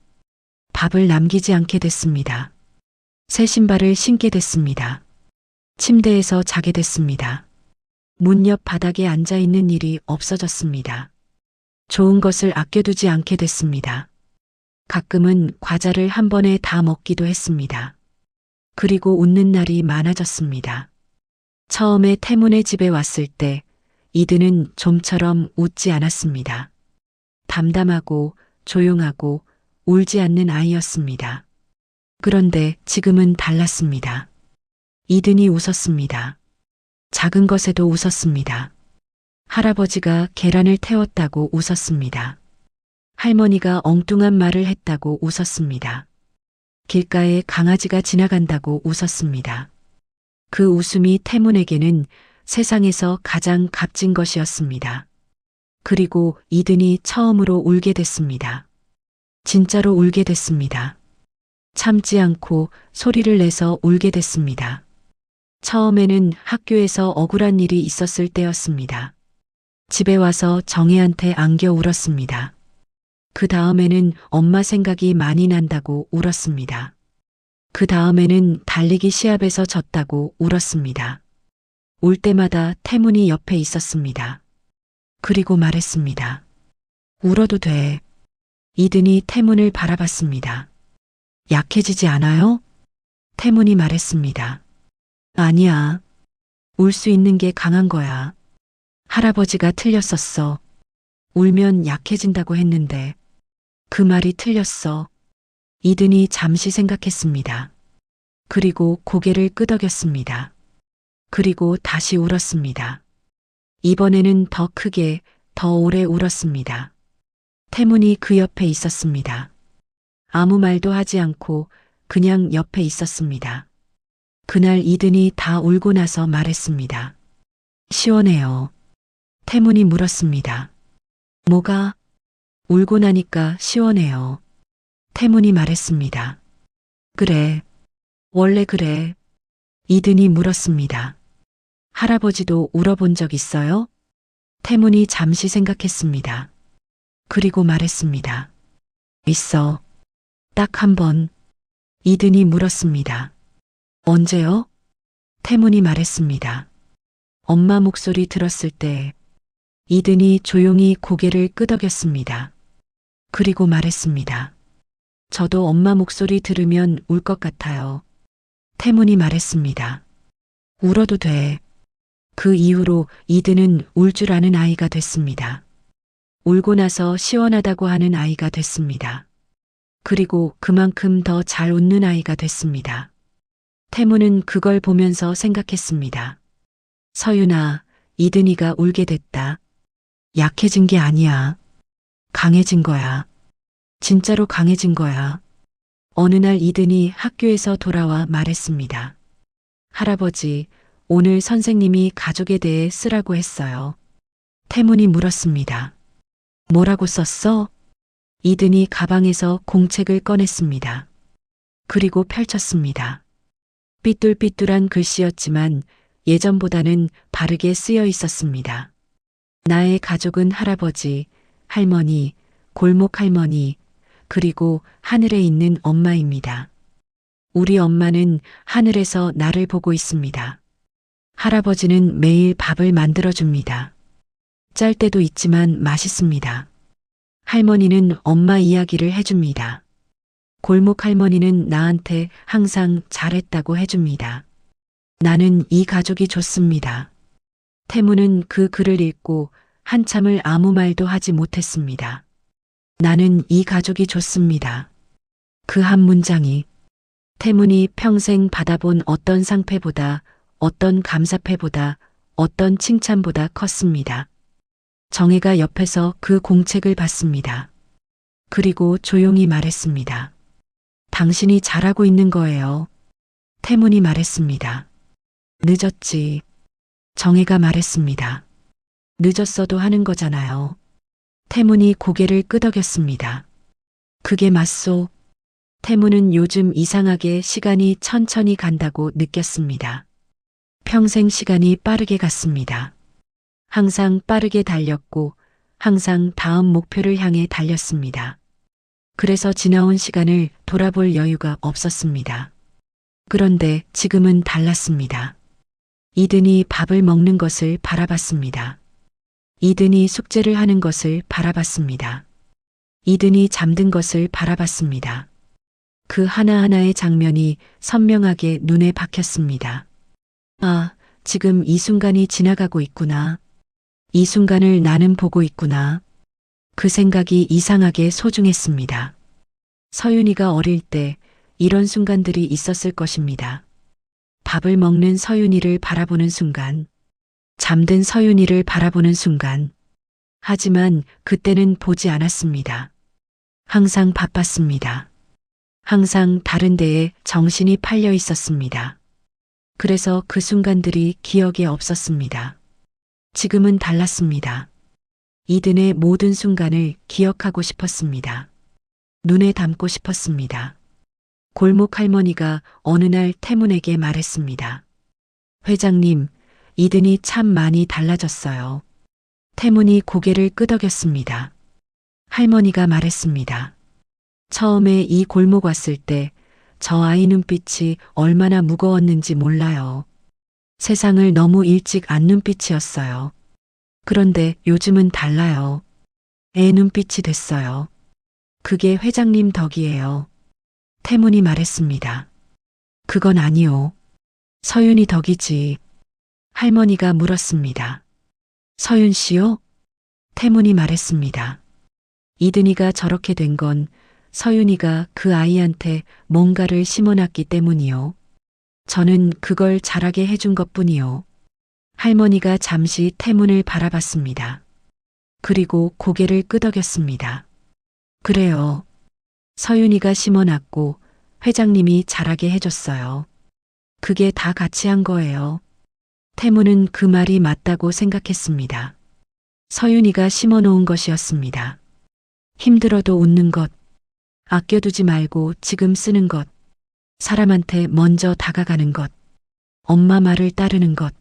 밥을 남기지 않게 됐습니다. 새 신발을 신게 됐습니다. 침대에서 자게 됐습니다. 문 옆 바닥에 앉아 있는 일이 없어졌습니다. 좋은 것을 아껴두지 않게 됐습니다. 가끔은 과자를 한 번에 다 먹기도 했습니다. 그리고 웃는 날이 많아졌습니다. 처음에 태문의 집에 왔을 때 이든은 좀처럼 웃지 않았습니다. 담담하고 조용하고 울지 않는 아이였습니다. 그런데 지금은 달랐습니다. 이든이 웃었습니다. 작은 것에도 웃었습니다. 할아버지가 계란을 태웠다고 웃었습니다. 할머니가 엉뚱한 말을 했다고 웃었습니다. 길가에 강아지가 지나간다고 웃었습니다. 그 웃음이 태문에게는 세상에서 가장 값진 것이었습니다. 그리고 이든이 처음으로 울게 됐습니다. 진짜로 울게 됐습니다. 참지 않고 소리를 내서 울게 됐습니다. 처음에는 학교에서 억울한 일이 있었을 때였습니다. 집에 와서 정혜한테 안겨 울었습니다. 그 다음에는 엄마 생각이 많이 난다고 울었습니다. 그 다음에는 달리기 시합에서 졌다고 울었습니다. 울 때마다 태문이 옆에 있었습니다. 그리고 말했습니다. 울어도 돼. 이든이 태문을 바라봤습니다. 약해지지 않아요? 태문이 말했습니다. 아니야. 울 수 있는 게 강한 거야. 할아버지가 틀렸었어. 울면 약해진다고 했는데 그 말이 틀렸어. 이든이 잠시 생각했습니다. 그리고 고개를 끄덕였습니다. 그리고 다시 울었습니다. 이번에는 더 크게, 더 오래 울었습니다. 태문이 그 옆에 있었습니다. 아무 말도 하지 않고 그냥 옆에 있었습니다. 그날 이든이 다 울고 나서 말했습니다. 시원해요. 태문이 물었습니다. 뭐가? 울고 나니까 시원해요. 태문이 말했습니다. 그래. 원래 그래. 이든이 물었습니다. 할아버지도 울어본 적 있어요? 태문이 잠시 생각했습니다. 그리고 말했습니다. 있어. 딱 한 번. 이든이 물었습니다. 언제요? 태문이 말했습니다. 엄마 목소리 들었을 때. 이든이 조용히 고개를 끄덕였습니다. 그리고 말했습니다. 저도 엄마 목소리 들으면 울 것 같아요. 태문이 말했습니다. 울어도 돼. 그 이후로 이든은 울 줄 아는 아이가 됐습니다. 울고 나서 시원하다고 하는 아이가 됐습니다. 그리고 그만큼 더 잘 웃는 아이가 됐습니다. 태문은 그걸 보면서 생각했습니다. 서윤아, 이든이가 울게 됐다. 약해진 게 아니야. 강해진 거야. 진짜로 강해진 거야. 어느 날 이든이 학교에서 돌아와 말했습니다. 할아버지, 오늘 선생님이 가족에 대해 쓰라고 했어요. 태문이 물었습니다. 뭐라고 썼어? 이든이 가방에서 공책을 꺼냈습니다. 그리고 펼쳤습니다. 삐뚤삐뚤한 글씨였지만 예전보다는 바르게 쓰여 있었습니다. 나의 가족은 할아버지, 할머니, 골목 할머니, 그리고 하늘에 있는 엄마입니다. 우리 엄마는 하늘에서 나를 보고 있습니다. 할아버지는 매일 밥을 만들어줍니다. 짤 때도 있지만 맛있습니다. 할머니는 엄마 이야기를 해줍니다. 골목 할머니는 나한테 항상 잘했다고 해줍니다. 나는 이 가족이 좋습니다. 태무는 그 글을 읽고 한참을 아무 말도 하지 못했습니다. 나는 이 가족이 좋습니다. 그 한 문장이 태문이 평생 받아본 어떤 상패보다, 어떤 감사패보다, 어떤 칭찬보다 컸습니다. 정혜가 옆에서 그 공책을 봤습니다. 그리고 조용히 말했습니다. 당신이 잘하고 있는 거예요. 태문이 말했습니다. 늦었지. 정혜가 말했습니다. 늦었어도 하는 거잖아요. 태문이 고개를 끄덕였습니다. 그게 맞소. 태문은 요즘 이상하게 시간이 천천히 간다고 느꼈습니다. 평생 시간이 빠르게 갔습니다. 항상 빠르게 달렸고 항상 다음 목표를 향해 달렸습니다. 그래서 지나온 시간을 돌아볼 여유가 없었습니다. 그런데 지금은 달랐습니다. 이든이 밥을 먹는 것을 바라봤습니다. 이든이 숙제를 하는 것을 바라봤습니다. 이든이 잠든 것을 바라봤습니다. 그 하나하나의 장면이 선명하게 눈에 박혔습니다. 아, 지금 이 순간이 지나가고 있구나. 이 순간을 나는 보고 있구나. 그 생각이 이상하게 소중했습니다. 서윤이가 어릴 때 이런 순간들이 있었을 것입니다. 밥을 먹는 서윤이를 바라보는 순간, 잠든 서윤이를 바라보는 순간. 하지만 그때는 보지 않았습니다. 항상 바빴습니다. 항상 다른 데에 정신이 팔려 있었습니다. 그래서 그 순간들이 기억에 없었습니다. 지금은 달랐습니다. 이든의 모든 순간을 기억하고 싶었습니다. 눈에 담고 싶었습니다. 골목 할머니가 어느 날 태문에게 말했습니다. 회장님, 이든이 참 많이 달라졌어요. 태문이 고개를 끄덕였습니다. 할머니가 말했습니다. 처음에 이 골목 왔을 때 저 아이 눈빛이 얼마나 무거웠는지 몰라요. 세상을 너무 일찍 안 눈빛이었어요. 그런데 요즘은 달라요. 애 눈빛이 됐어요. 그게 회장님 덕이에요. 태문이 말했습니다. 그건 아니요. 서윤이 덕이지. 할머니가 물었습니다. 서윤 씨요? 태문이 말했습니다. 이든이가 저렇게 된 건 서윤이가 그 아이한테 뭔가를 심어놨기 때문이요. 저는 그걸 자라게 해준 것뿐이요. 할머니가 잠시 태문을 바라봤습니다. 그리고 고개를 끄덕였습니다. 그래요. 서윤이가 심어놨고 회장님이 자라게 해줬어요. 그게 다 같이 한 거예요. 태문은 그 말이 맞다고 생각했습니다. 서윤이가 심어놓은 것이었습니다. 힘들어도 웃는 것, 아껴두지 말고 지금 쓰는 것, 사람한테 먼저 다가가는 것, 엄마 말을 따르는 것,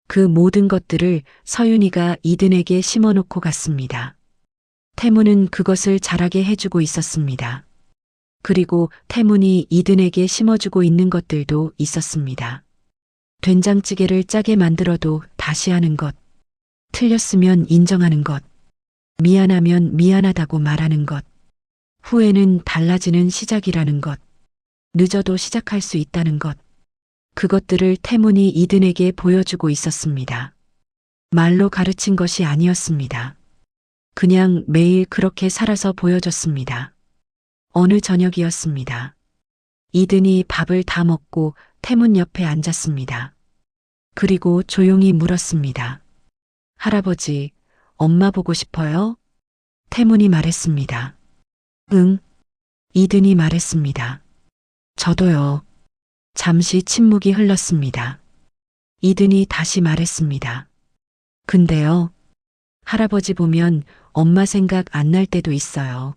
그 모든 것들을 서윤이가 이든에게 심어놓고 갔습니다. 태문은 그것을 자라게 해주고 있었습니다. 그리고 태문이 이든에게 심어주고 있는 것들도 있었습니다. 된장찌개를 짜게 만들어도 다시 하는 것, 틀렸으면 인정하는 것, 미안하면 미안하다고 말하는 것, 후회는 달라지는 시작이라는 것, 늦어도 시작할 수 있다는 것, 그것들을 태문이 이든에게 보여주고 있었습니다. 말로 가르친 것이 아니었습니다. 그냥 매일 그렇게 살아서 보여줬습니다. 어느 저녁이었습니다. 이든이 밥을 다 먹고 태문 옆에 앉았습니다. 그리고 조용히 물었습니다. 할아버지, 엄마 보고 싶어요? 태문이 말했습니다. 응. 이든이 말했습니다. 저도요. 잠시 침묵이 흘렀습니다. 이든이 다시 말했습니다. 근데요. 할아버지 보면 엄마 생각 안 날 때도 있어요.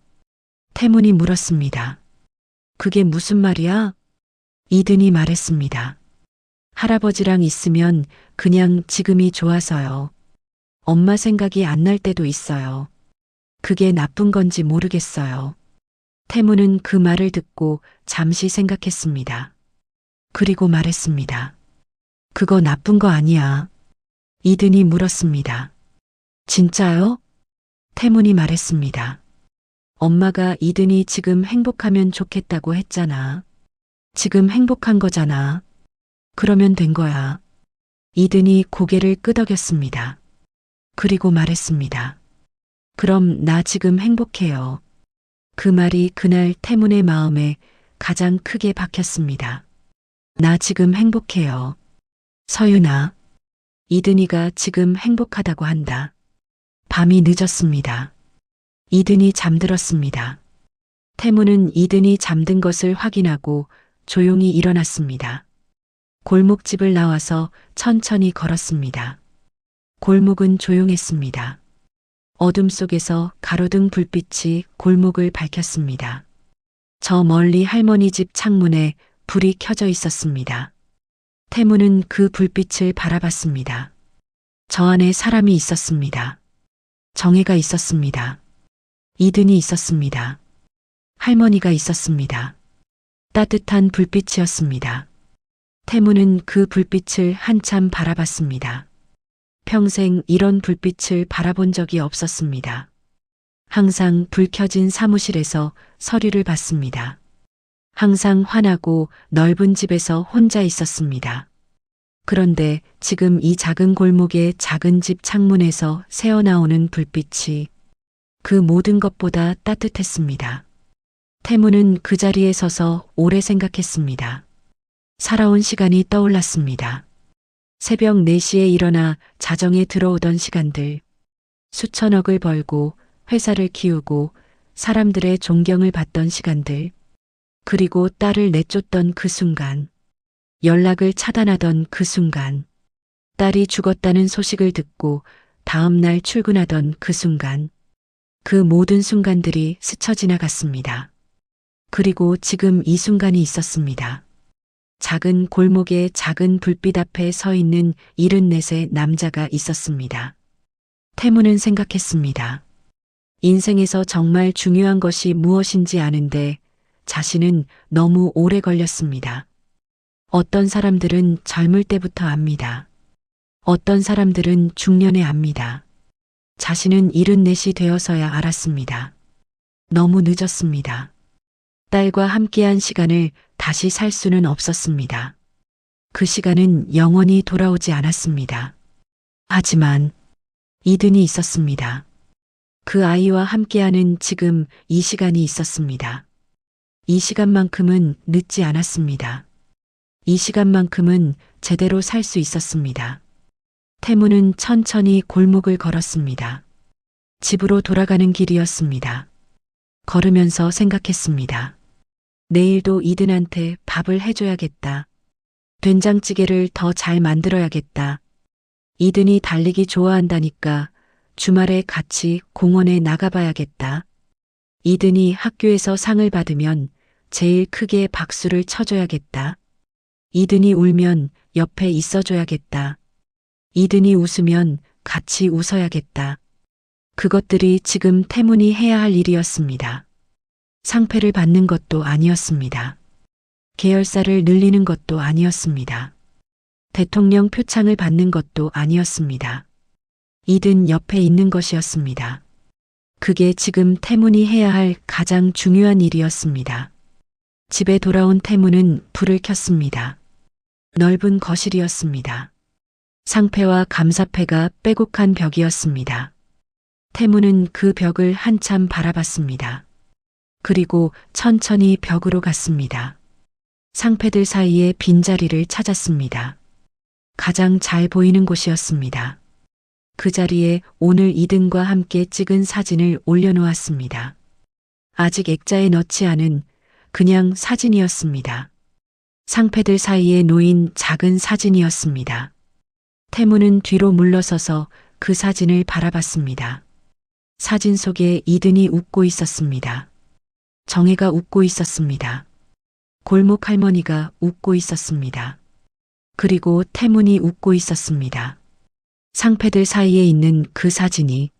태문이 물었습니다. 그게 무슨 말이야? 이든이 말했습니다. 할아버지랑 있으면 그냥 지금이 좋아서요. 엄마 생각이 안 날 때도 있어요. 그게 나쁜 건지 모르겠어요. 태문은 그 말을 듣고 잠시 생각했습니다. 그리고 말했습니다. 그거 나쁜 거 아니야. 이든이 물었습니다. 진짜요? 태문이 말했습니다. 엄마가 이든이 지금 행복하면 좋겠다고 했잖아. 지금 행복한 거잖아. 그러면 된 거야. 이든이 고개를 끄덕였습니다. 그리고 말했습니다. 그럼 나 지금 행복해요. 그 말이 그날 태문의 마음에 가장 크게 박혔습니다. 나 지금 행복해요. 서윤아, 이든이가 지금 행복하다고 한다. 밤이 늦었습니다. 이든이 잠들었습니다. 태문은 이든이 잠든 것을 확인하고 조용히 일어났습니다. 골목집을 나와서 천천히 걸었습니다. 골목은 조용했습니다. 어둠 속에서 가로등 불빛이 골목을 밝혔습니다. 저 멀리 할머니 집 창문에 불이 켜져 있었습니다. 태무는 그 불빛을 바라봤습니다. 저 안에 사람이 있었습니다. 정혜가 있었습니다. 이든이 있었습니다. 할머니가 있었습니다. 따뜻한 불빛이었습니다. 태무는 그 불빛을 한참 바라봤습니다. 평생 이런 불빛을 바라본 적이 없었습니다. 항상 불 켜진 사무실에서 서류를 봤습니다. 항상 환하고 넓은 집에서 혼자 있었습니다. 그런데 지금 이 작은 골목의 작은 집 창문에서 새어나오는 불빛이 그 모든 것보다 따뜻했습니다. 태무는 그 자리에 서서 오래 생각했습니다. 살아온 시간이 떠올랐습니다. 새벽 4시에 일어나 자정에 들어오던 시간들, 수천억을 벌고 회사를 키우고 사람들의 존경을 받던 시간들, 그리고 딸을 내쫓던 그 순간, 연락을 차단하던 그 순간, 딸이 죽었다는 소식을 듣고 다음 날 출근하던 그 순간, 그 모든 순간들이 스쳐 지나갔습니다. 그리고 지금 이 순간이 있었습니다. 작은 골목의 작은 불빛 앞에 서 있는 74의 남자가 있었습니다. 태무는 생각했습니다. 인생에서 정말 중요한 것이 무엇인지 아는데 자신은 너무 오래 걸렸습니다. 어떤 사람들은 젊을 때부터 압니다. 어떤 사람들은 중년에 압니다. 자신은 74이 되어서야 알았습니다. 너무 늦었습니다. 딸과 함께한 시간을 다시 살 수는 없었습니다. 그 시간은 영원히 돌아오지 않았습니다. 하지만 이든이 있었습니다. 그 아이와 함께하는 지금 이 시간이 있었습니다. 이 시간만큼은 늦지 않았습니다. 이 시간만큼은 제대로 살 수 있었습니다. 태무는 천천히 골목을 걸었습니다. 집으로 돌아가는 길이었습니다. 걸으면서 생각했습니다. 내일도 이든한테 밥을 해줘야겠다. 된장찌개를 더 잘 만들어야겠다. 이든이 달리기 좋아한다니까 주말에 같이 공원에 나가봐야겠다. 이든이 학교에서 상을 받으면 제일 크게 박수를 쳐줘야겠다. 이든이 울면 옆에 있어줘야겠다. 이든이 웃으면 같이 웃어야겠다. 그것들이 지금 태문이 해야 할 일이었습니다. 상패를 받는 것도 아니었습니다. 계열사를 늘리는 것도 아니었습니다. 대통령 표창을 받는 것도 아니었습니다. 이든 옆에 있는 것이었습니다. 그게 지금 태문이 해야 할 가장 중요한 일이었습니다. 집에 돌아온 태문은 불을 켰습니다. 넓은 거실이었습니다. 상패와 감사패가 빼곡한 벽이었습니다. 태문은 그 벽을 한참 바라봤습니다. 그리고 천천히 벽으로 갔습니다. 상패들 사이에 빈자리를 찾았습니다. 가장 잘 보이는 곳이었습니다. 그 자리에 오늘 이든과 함께 찍은 사진을 올려놓았습니다. 아직 액자에 넣지 않은 그냥 사진이었습니다. 상패들 사이에 놓인 작은 사진이었습니다. 태무는 뒤로 물러서서 그 사진을 바라봤습니다. 사진 속에 이든이 웃고 있었습니다. 정혜가 웃고 있었습니다. 골목 할머니가 웃고 있었습니다. 그리고 태문이 웃고 있었습니다. 상패들 사이에 있는 그 사진이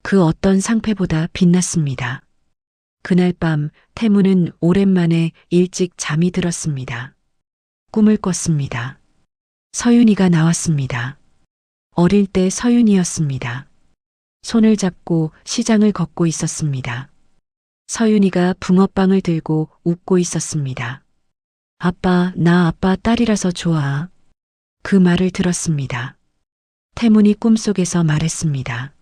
그 어떤 상패보다 빛났습니다. 그날 밤 태문은 오랜만에 일찍 잠이 들었습니다. 꿈을 꿨습니다. 서윤이가 나왔습니다. 어릴 때 서윤이었습니다. 손을 잡고 시장을 걷고 있었습니다. 서윤이가 붕어빵을 들고 웃고 있었습니다. 아빠, 나 아빠 딸이라서 좋아. 그 말을 들었습니다. 태문이 꿈속에서 말했습니다.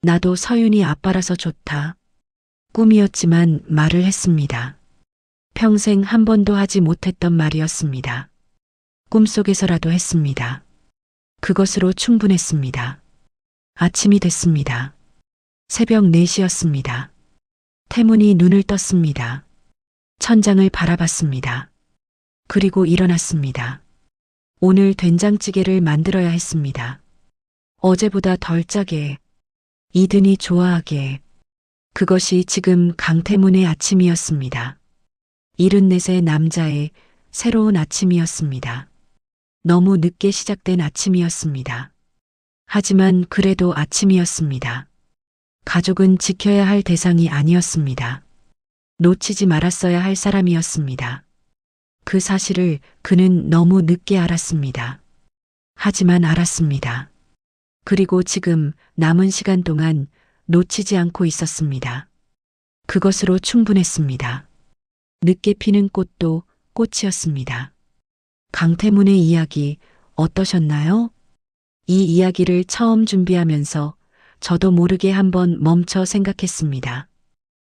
나도 서윤이 아빠라서 좋다. 꿈이었지만 말을 했습니다. 평생 한 번도 하지 못했던 말이었습니다. 꿈속에서라도 했습니다. 그것으로 충분했습니다. 아침이 됐습니다. 새벽 4시였습니다. 태문이 눈을 떴습니다. 천장을 바라봤습니다. 그리고 일어났습니다. 오늘 된장찌개를 만들어야 했습니다. 어제보다 덜 짜게, 이든이 좋아하게. 그것이 지금 강태문의 아침이었습니다. 74세 남자의 새로운 아침이었습니다. 너무 늦게 시작된 아침이었습니다. 하지만 그래도 아침이었습니다. 가족은 지켜야 할 대상이 아니었습니다. 놓치지 말았어야 할 사람이었습니다. 그 사실을 그는 너무 늦게 알았습니다. 하지만 알았습니다. 그리고 지금 남은 시간 동안 놓치지 않고 있었습니다. 그것으로 충분했습니다. 늦게 피는 꽃도 꽃이었습니다. 강태문의 이야기 어떠셨나요? 이 이야기를 처음 준비하면서 저도 모르게 한번 멈춰 생각했습니다.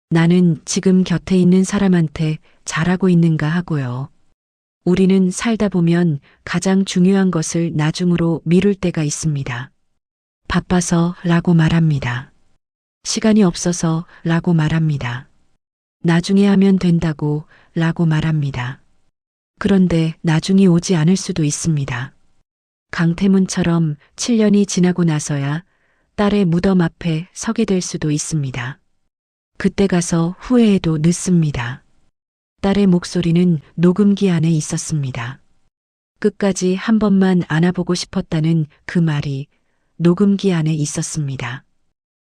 나는 지금 곁에 있는 사람한테 잘하고 있는가 하고요. 우리는 살다 보면 가장 중요한 것을 나중으로 미룰 때가 있습니다. 바빠서 라고 말합니다. 시간이 없어서 라고 말합니다. 나중에 하면 된다고 라고 말합니다. 그런데 나중이 오지 않을 수도 있습니다. 강태문처럼 7년이 지나고 나서야 딸의 무덤 앞에 서게 될 수도 있습니다. 그때 가서 후회해도 늦습니다. 딸의 목소리는 녹음기 안에 있었습니다. 끝까지 한 번만 안아보고 싶었다는 그 말이 녹음기 안에 있었습니다.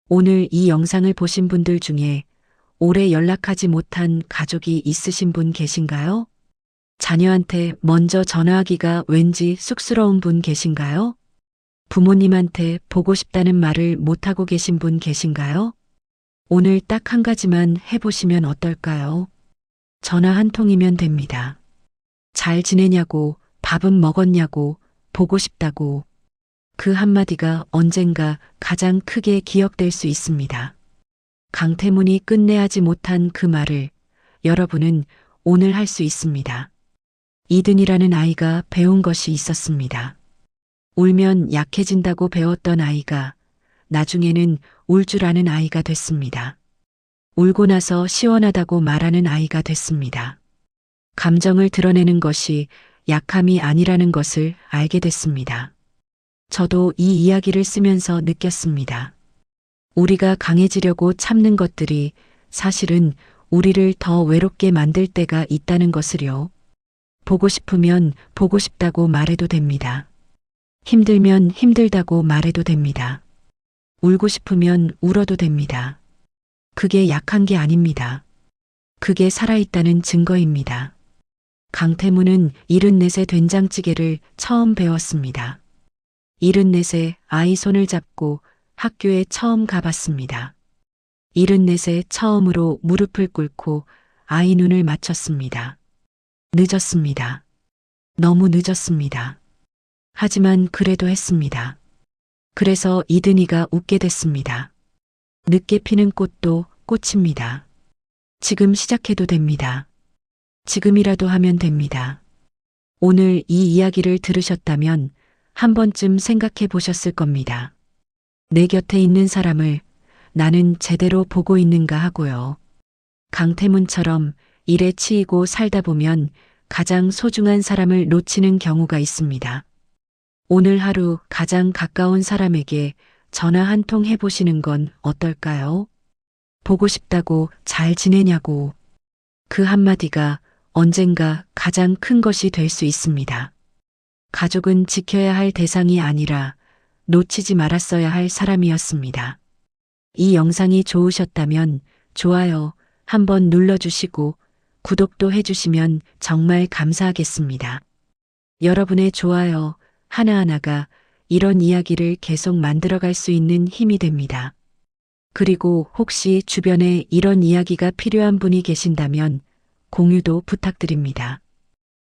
오늘 이 영상을 보신 분들 중에 오래 연락하지 못한 가족이 있으신 분 계신가요? 자녀한테 먼저 전화하기가 왠지 쑥스러운 분 계신가요? 부모님한테 보고 싶다는 말을 못하고 계신 분 계신가요? 오늘 딱 한 가지만 해보시면 어떨까요? 전화 한 통이면 됩니다. 잘 지내냐고, 밥은 먹었냐고, 보고 싶다고. 그 한마디가 언젠가 가장 크게 기억될 수 있습니다. 강태문이 끝내 하지 못한 그 말을 여러분은 오늘 할 수 있습니다. 이든이라는 아이가 배운 것이 있었습니다. 울면 약해진다고 배웠던 아이가 나중에는 울 줄 아는 아이가 됐습니다. 울고 나서 시원하다고 말하는 아이가 됐습니다. 감정을 드러내는 것이 약함이 아니라는 것을 알게 됐습니다. 저도 이 이야기를 쓰면서 느꼈습니다. 우리가 강해지려고 참는 것들이 사실은 우리를 더 외롭게 만들 때가 있다는 것을요. 보고 싶으면 보고 싶다고 말해도 됩니다. 힘들면 힘들다고 말해도 됩니다. 울고 싶으면 울어도 됩니다. 그게 약한 게 아닙니다. 그게 살아있다는 증거입니다. 강태문은 74세 된장찌개를 처음 배웠습니다. 74세 아이 손을 잡고 학교에 처음 가봤습니다. 74세 처음으로 무릎을 꿇고 아이 눈을 맞췄습니다. 늦었습니다. 너무 늦었습니다. 하지만 그래도 했습니다. 그래서 이든이가 웃게 됐습니다. 늦게 피는 꽃도 꽃입니다. 지금 시작해도 됩니다. 지금이라도 하면 됩니다. 오늘 이 이야기를 들으셨다면 한 번쯤 생각해 보셨을 겁니다. 내 곁에 있는 사람을 나는 제대로 보고 있는가 하고요. 강태문처럼 일에 치이고 살다 보면 가장 소중한 사람을 놓치는 경우가 있습니다. 오늘 하루 가장 가까운 사람에게 전화 한 통 해보시는 건 어떨까요? 보고 싶다고 잘 지내냐고. 그 한마디가 언젠가 가장 큰 것이 될 수 있습니다. 가족은 지켜야 할 대상이 아니라 놓치지 말았어야 할 사람이었습니다. 이 영상이 좋으셨다면 좋아요 한번 눌러주시고 구독도 해주시면 정말 감사하겠습니다. 여러분의 좋아요 하나하나가 이런 이야기를 계속 만들어갈 수 있는 힘이 됩니다. 그리고 혹시 주변에 이런 이야기가 필요한 분이 계신다면 공유도 부탁드립니다.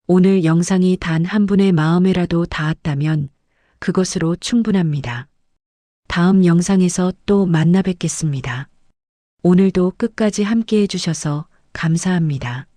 오늘 영상이 단 한 분의 마음에라도 닿았다면 그것으로 충분합니다. 다음 영상에서 또 만나 뵙겠습니다. 오늘도 끝까지 함께 해주셔서 감사합니다.